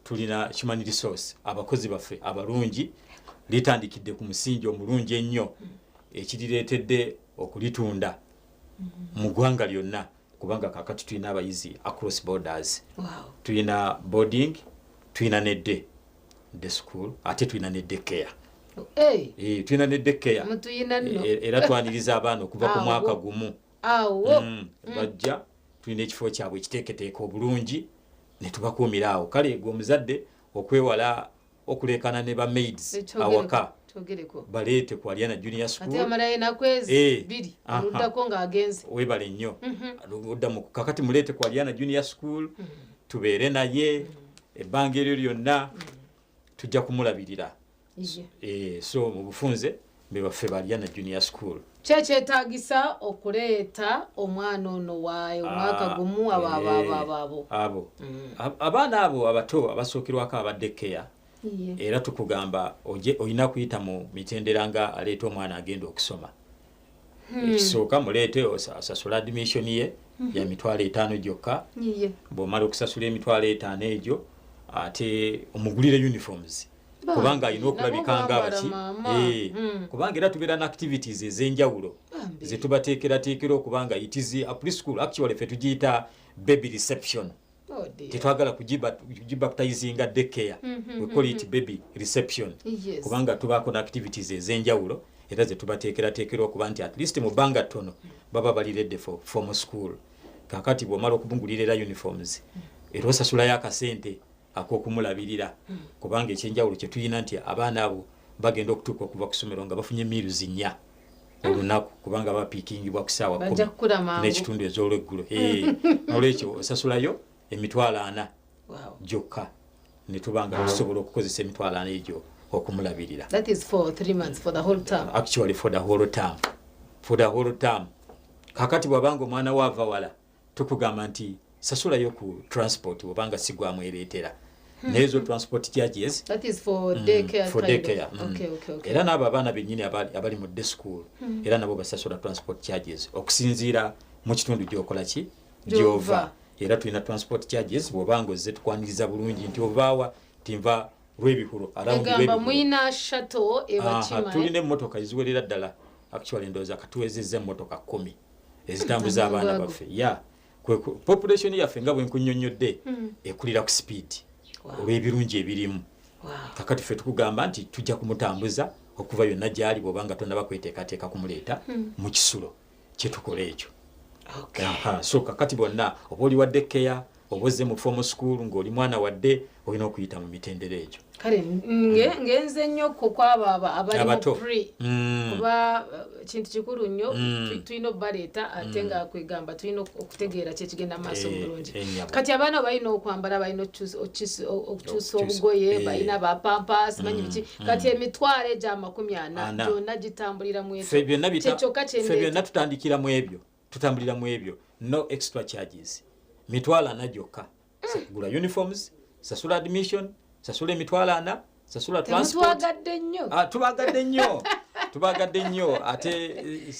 tulina human resource abakozi baffe abalungi litandikidde ku musingi omulungi ennyo ekirireetedde okulitunda mu ggwanga lyonna kubanga kakati tulina abayizi across borders. Tulina boarding, tulina ne day school, ate tulina ne daycare. Tulina ne daycare. Era twaniriza abaana okuva ku mwaka gumu. Bajja tulina ekifo kyabwe ekiteeketeeka obulungi ne tubakuumira awo. Kale gwe omuzadde okwewala okuleekana ne ba maids awaka baleete ku Aliana Junior School.
Ate amalaye nakwezi 2 aluddako ng'agenze.
Webale nnyo. Oddamu kakati muleete ku Aliana Junior School tubeere naye ebbanga eryo lyonna tujja kumulabirira. So mu bufunze be baffe ba Aliana Junior School.
Kyetaagisa okuleeta omwana ono waayo omwaka gumu abo.
Abaana abo abato abasookerwako abaddekeya. Era tukugamba olina kuyita mu mitendera nga aleeta omwana agenda okusoma. Ekisooka muleete asasula admission ye ya $5 gyokka. Bw'omala okusasula $5 egyo ate omugulire uniforms. Kubanga alina okulabika nga baki. Kubanga era tubeera na activities ez'enjawulo ze tubateekerateekera okubanga it is a preschool. Actually ffe tugiyita baby reception. Tetwagala kugibaptizinga daycare. We call it baby reception. Kubanga tubaako na activities ez'enjawulo era ze tubateekerateekera okuba nti at least mu bbanga ttono baba bali ready for formal school. Kakati bw'omala okubungulira era uniforms era osasulayo akasente ak'okumulabirira kubanga ekyenjawulo kye tulina nti abaana abo bagenda okutuuka okuva ku ssomero nga bafunye meals 4 olunaku kubanga bapiikingibwa ku ssaawa 10 n'ekitundu ez'olweggulo. Olwekyo osasulayo $40 gyokka ne tubanga tusobola okukozesa $40 egyo okumulabirira.
That is for 3 months, for the whole term.
Actually for the whole term. For the whole term. Kakati bwabanga omwana waava wala tukugamba nti sasulayo ku transport bwabanga sigwamu ereetera. Nezo transport charges.
That is for daycare.
For daycare.
Okay.
Era n'abo abaana bennyini abali mu day school era nabo basasula transport charges okusinziira mu kitundu gy'okola ki gy'ova. Era tulina transport charges bw'obanga ozze tukwaniriza bulungi nti ovaawa tinva Rwebihuro around
Rwebihuro. Mwina shuttle ebakima.
Tulina emmotoka eziwerera ddala. Actually ndowooza katuwezezza emmotoka 10 ezitambuza abaana baffe. Population yaffe nga bwenkunnyonnyodde ekulira ku speed olw'ebirungi ebirimu. Kakati ffe tukugamba nti tujja kumutambuza okuva yonna gy'ali bw'obanga tonnaba kweteekateeka kumuleeta mu kisulo kye tukola ekyo. So kakati bonna oba oli wadde keya oba ozze mu formal school ng'oli mwana wadde olina okuyita mu mitendera egyo.
Kale ngenze nnyo kwaba abali mu pre kuba kintu kikulu nnyo tulina obbaleeta ate nga kwegamba tulina okutegeera kyekigenda maaso bulungi. Kati abaana balina okwambala balina okukyusa obugoye balina ba pampas manyi biki kati emitwalo egya 40 gyonna gitambulira mu
ffe byonna tutandikira mu ebyo tutambulira mu ebyo no extra charges. $40 gyokka. Gula uniforms, sasula admission, sasula $40, sasula transport. Tubagadde nnyo ate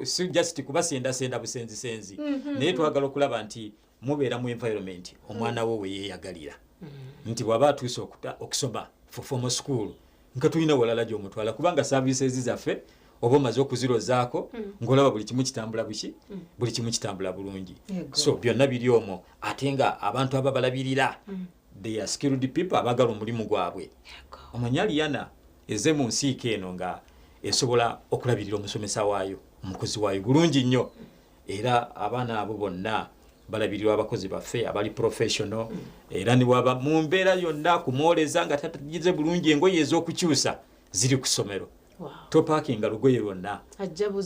si just kubasenda busenzi. Naye twagala okulaba nti mubeera mu environment omwana wo we yeeyagalira. Nti bw'aba atuuse okusoma for formal school nga tulina walala gy'omutwala kubanga services zaffe oba omaze okuzirozaako ng'olaba buli kimu kitambula buli kimu kitambula bulungi. So byonna biri omwo ate nga abantu ababalabirira they are skilled people abagala omulimu gwabwe. Omanyi Aliana eze mu nsiike eno nga esobola okulabirira omusomesa waayo omukozi waayo bulungi nnyo era abaana abo bonna balabirirwa abakozi baffe abali professional era ni waba mu mbeera yonna kumwoleza nga tatagize bulungi engoye ez'okukyusa ziri ku ssomero. Topakinga lugoye lwonna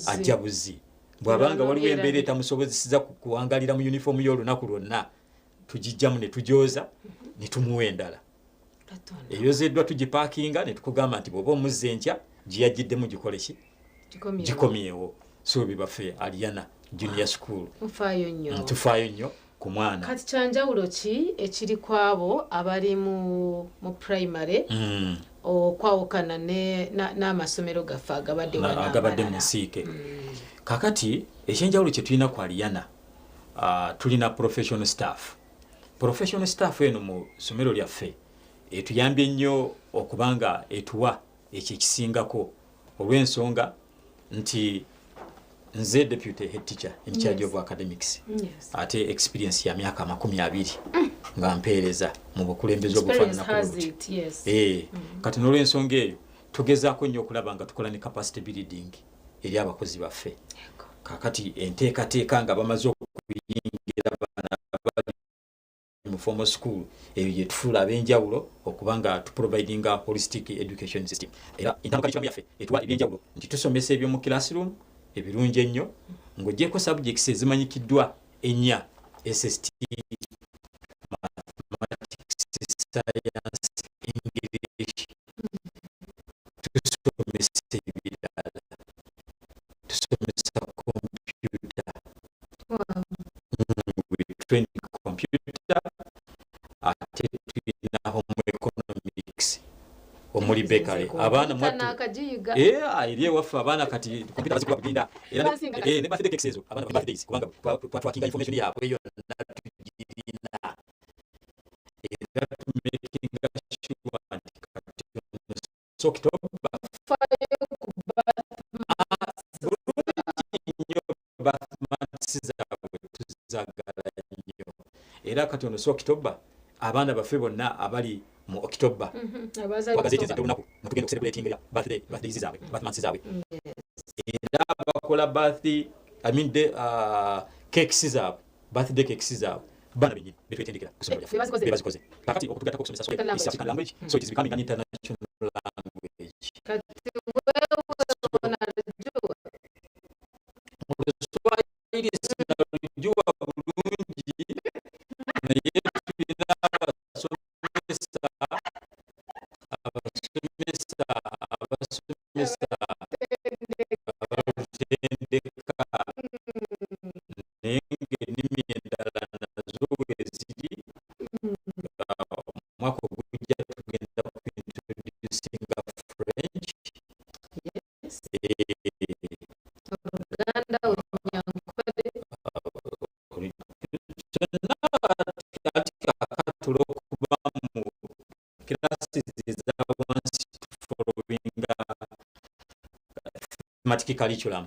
ajjabuzi bw'abanga waliwo embeera etamusobozesiza kuwangalira mu uniform y'olunaku lwonna tugijjamu ne tujooza ne tumuwa endala eyozeddwa tugipakinga ne tukugamba nti bw'oba omuzza enkya giyagiddemu gikole ki gikomyewo. So bibaffe Aliana Junior School tufaayo nnyo ku mwana.
Kati kyanjawulo ki ekiri kwabo abali mu primary okwawukana n'amasomero gaffe agabadde
mu nsiike? Kakati ekyenjawulo kye tulina ku Aliana tulina professional staff. Professional staff eno mu ssomero lyaffe etuyambye nnyo okubanga etuwa ekyo ekisingako olw'ensonga nti nze deputy head teacher in charge of academics. Ate experience ya myaka 20 nga mpeereza mu bukulembeze obufaanana kati n'olw'ensonga eyo tugezaako nnyo okulaba nga tukola ne capacity building eri abakozi baffe. Kakati enteekateeka nga bamaze okuyingira abaana mu formal school eyo gye tufuula ab'enjawulo okuba nga tuprovidinga holistic education system. Era entandikwa yaffe etuwa ebyenjawulo nti tusomesa ebyomu classroom ebirungi ennyo ng'oggyeko subjects ezimanyikiddwa ennya SST, mathematics, science, English. Tusomesa ebirala, tusomesa computer. We train computer ate tulina home economics omuli bakery abaana eri ewaffe abaana kati computer bazikuba kugenda era ne birthday cakes ezo abaana birthdays kubanga twakinga information yabwe yonna tugirina era tumakinga sure nti kati October maths zaabwe tuzagala nnyo era kati ono October abaana baffe bonna abali mu October bagazeti z'olunaku mutugenda okucelebrating birthdays zaabwe birthmonths zaabwe era bakola birthday cakes zaabwe birthday cakes zaabwe bana benyi betwetendekera kusomero lyaffe bazikoze kakati okutugatako okusomesa East African language so it is becoming an international language.
Kati
Oluswayiri sinalujjuwa bulungi naye tulina abasomesa abalutendeka naye ng'ennimi endala nazo weziri omwaka ogujja tugenda kuintroducinga French. Olw'okuba mu classes ezawansi tufollowinga thematic curriculum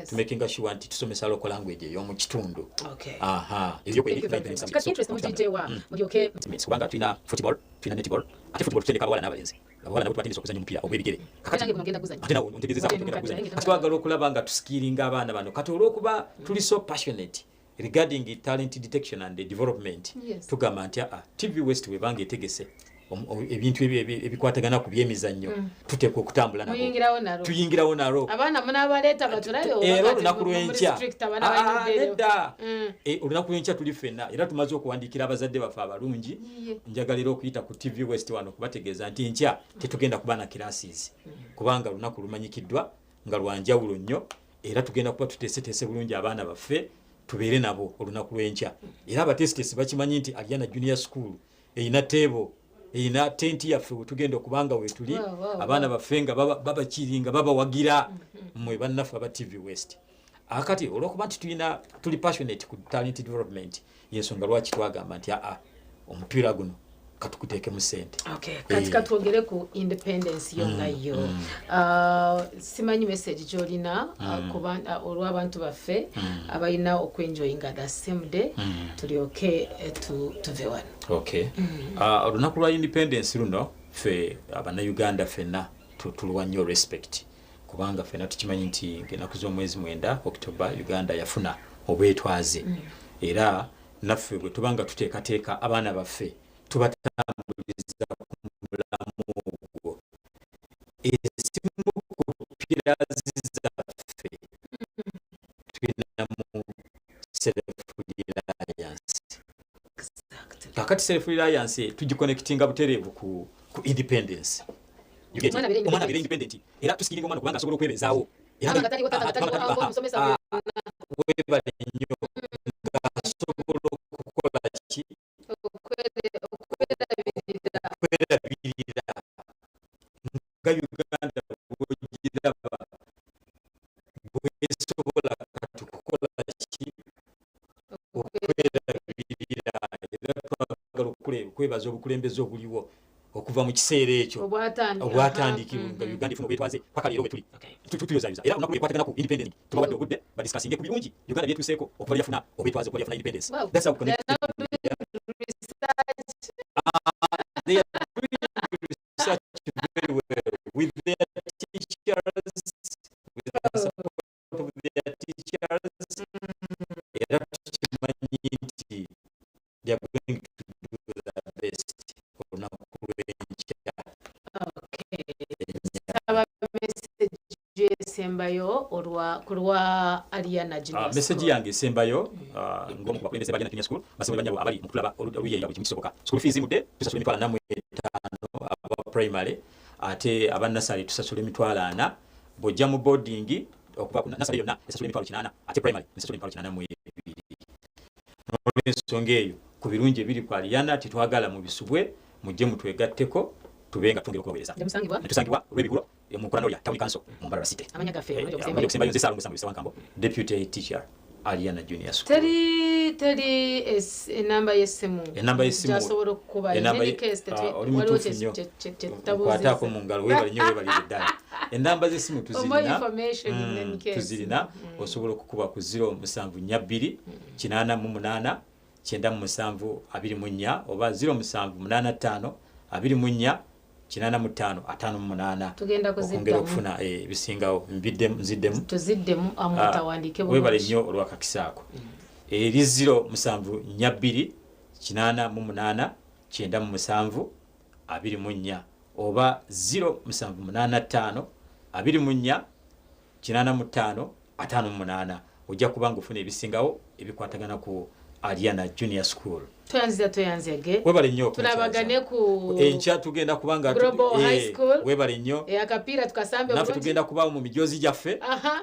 to making sure nti tusomesa local language ey'omu kitundu. Kubanga tulina football tulina netball ate football tutendeka abawala n'abalenzi abawala nabo tubatendesa okuzannya omupiira ogw'ebigere ate nawo ontegezezaako tugenda kuzannya kati twagala okulaba nga tusikiringa abaana bano kati olw'okuba tuli so passionate regarding talent detection and development tugamba nti TV West webanga etegese ebintu ebikwatagana ku byemizannyo tuteeka okutambula nabo tuyingirawo nalo
abaana munabaleeta batulayo
era olunaku lw'enkya nedda olunaku lw'enkya tuli ffenna era tumaze okuwandiikira abazadde baffe abalungi njagalira okuyita ku TV West wano okubategeeza nti enkya tetugenda kuba na classes kubanga olunaku lumanyikiddwa nga lwanjawulo nnyo era tugenda kuba tuteeseteese bulungi abaana baffe tubeere nabo olunaku lw'enkya era abateesiteesi bakimanyi nti Aliana Junior School eyina teebo eyina tenti yaffe wetugenda okubanga wetuli abaana baffe nga babakiringa babawagira mmwe bannaffe aba TV West. Akati olw'okuba nti tuli passionate ku talent development yensonga lwaki twagamba nti omupiira guno katukuteke mu sente.
Okay, katika tuogere ku independence yonga yo. Simanyi message jolina kubanda olwa abantu baffe abayina okwenjoyinga the same day tuli okay tuve wano.
Okay. Olunaku lwa independence luno fe abana Uganda fena tulwa nnyo respect. Kubanga fena tukimanyi nti ngenaku z'omwezi 9 October Uganda yafuna obwetwaze. Era naffe bwe tubanga tuteekateeka abaana baffe tubatambuliza ku mulamu ogwo. Ezimu ku pillars zaffe tulina mu self-reliance. Kakati self-reliance tugiconnectinga butereevu ku independence. Omwana abere independent. Era tusikiringa omwana kubanga asobola okwebezaawo. Webale nnyo nga asobola okukola ki? Okwerabirira. Nga Uganda bw'ogiraba bw'esobola kati okukola ki? Okwerabirira. Era twagala okwebaza obukulembeze obuliwo okuva mu kiseera ekyo obwatandikibwa nga Uganda ifuna obwetwaze paka leero bwe tuli tuyozayuza. Era olunaku lwekwatagana ku independent tubawadde obudde badisikasinge ku birungi Uganda byetuseeko okuva lyafuna obwetwaze okuva lyafuna independence. That's how we connect. They are doing research very well with their teachers, with the support of their teachers. Era tukimanyi nti they are going to do their best.
Sembayo kulwa Ariana Junior School.
Message yange sembayo ngomu kubakulembeze Ariana Junior School basomera banyabo abali mutulaba oluye yabo kimusoboka. School fees mudde tusasula emitwalo namwe 5 aba primary ate aba nursery tusasula emitwalo 4 bojja mu boarding okuba ku nursery yonna esasula emitwalo 8 ate primary esasula emitwalo 8 mu 2. N'olwensonga eyo ku birungi ebiri ku Ariana titwagala mu bisubwe mujje mutwegatteko tubenga tungire okubaweereza. Tusangibwa Rwebigulo mukolano ya Town Council mu Mbarara City.
Amanya gafe
okusemba yonze Salongo Sambu Sawankambo Deputy Teacher Ariana Junior School.
Teri enamba yesimu.
Enamba yesimu.
Jasobola kuba any case
waliwo kwata ko mungalo webali nyo webali ddala. Enamba zesimu tuzirina osobola okukuba ku 072 88 97 24 oba 075 24 85
tugenda
kuziddamu okufuna bisingawo nziddemu
tuziddemu amutawandike
bulungi webale nnyo olwakakisaako eri 072 88 97 24 oba 075 24 85 58 ojja kubanga ofuna ebisingawo ebikwatagana ku Ariana Junior School.
Toyanzege.
Webale nnyo.
Tulabagane ku
encha tugenda kubanga
Global High School.
Webale nnyo.
Akapira tukasambe
bulungi. Nafe tugenda kuba mu mijozi jaffe.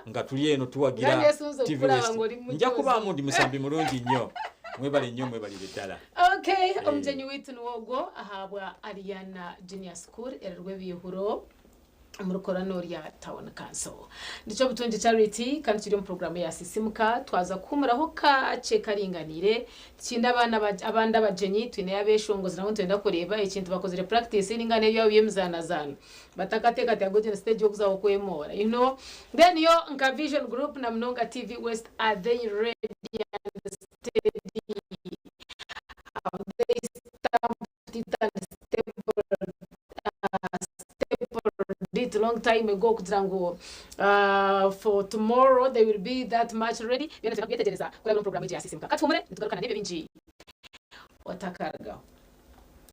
Nga tuli eno tuwagira
TVS.
Nja kuba mu ndi musambi mulungi nnyo. Mwebale nnyo mwebale ddala.
Okay, omjenyi witu nwogo ahabwa Ariana Junior School erwe bihuro murukorano lya Town Council. Ndicho butunje charity kandi kiri mu program ya sisimuka twaza kumuraho kace karinganire kinda abanda bajenyi twine yabeshongoza naho twenda kureba ikintu bakozere practice n'ingane byo byemzana zana batakateka tyagoje stage yo kuzaho kwemora then yo nka Vision Group na Mnonga TV West are they ready and steady they did long time ago kutrango for tomorrow they will be that much ready. Yana tunakuyetegereza kula program ya sisimuka. Katumure nitugarukana nebe binji. Watakarga.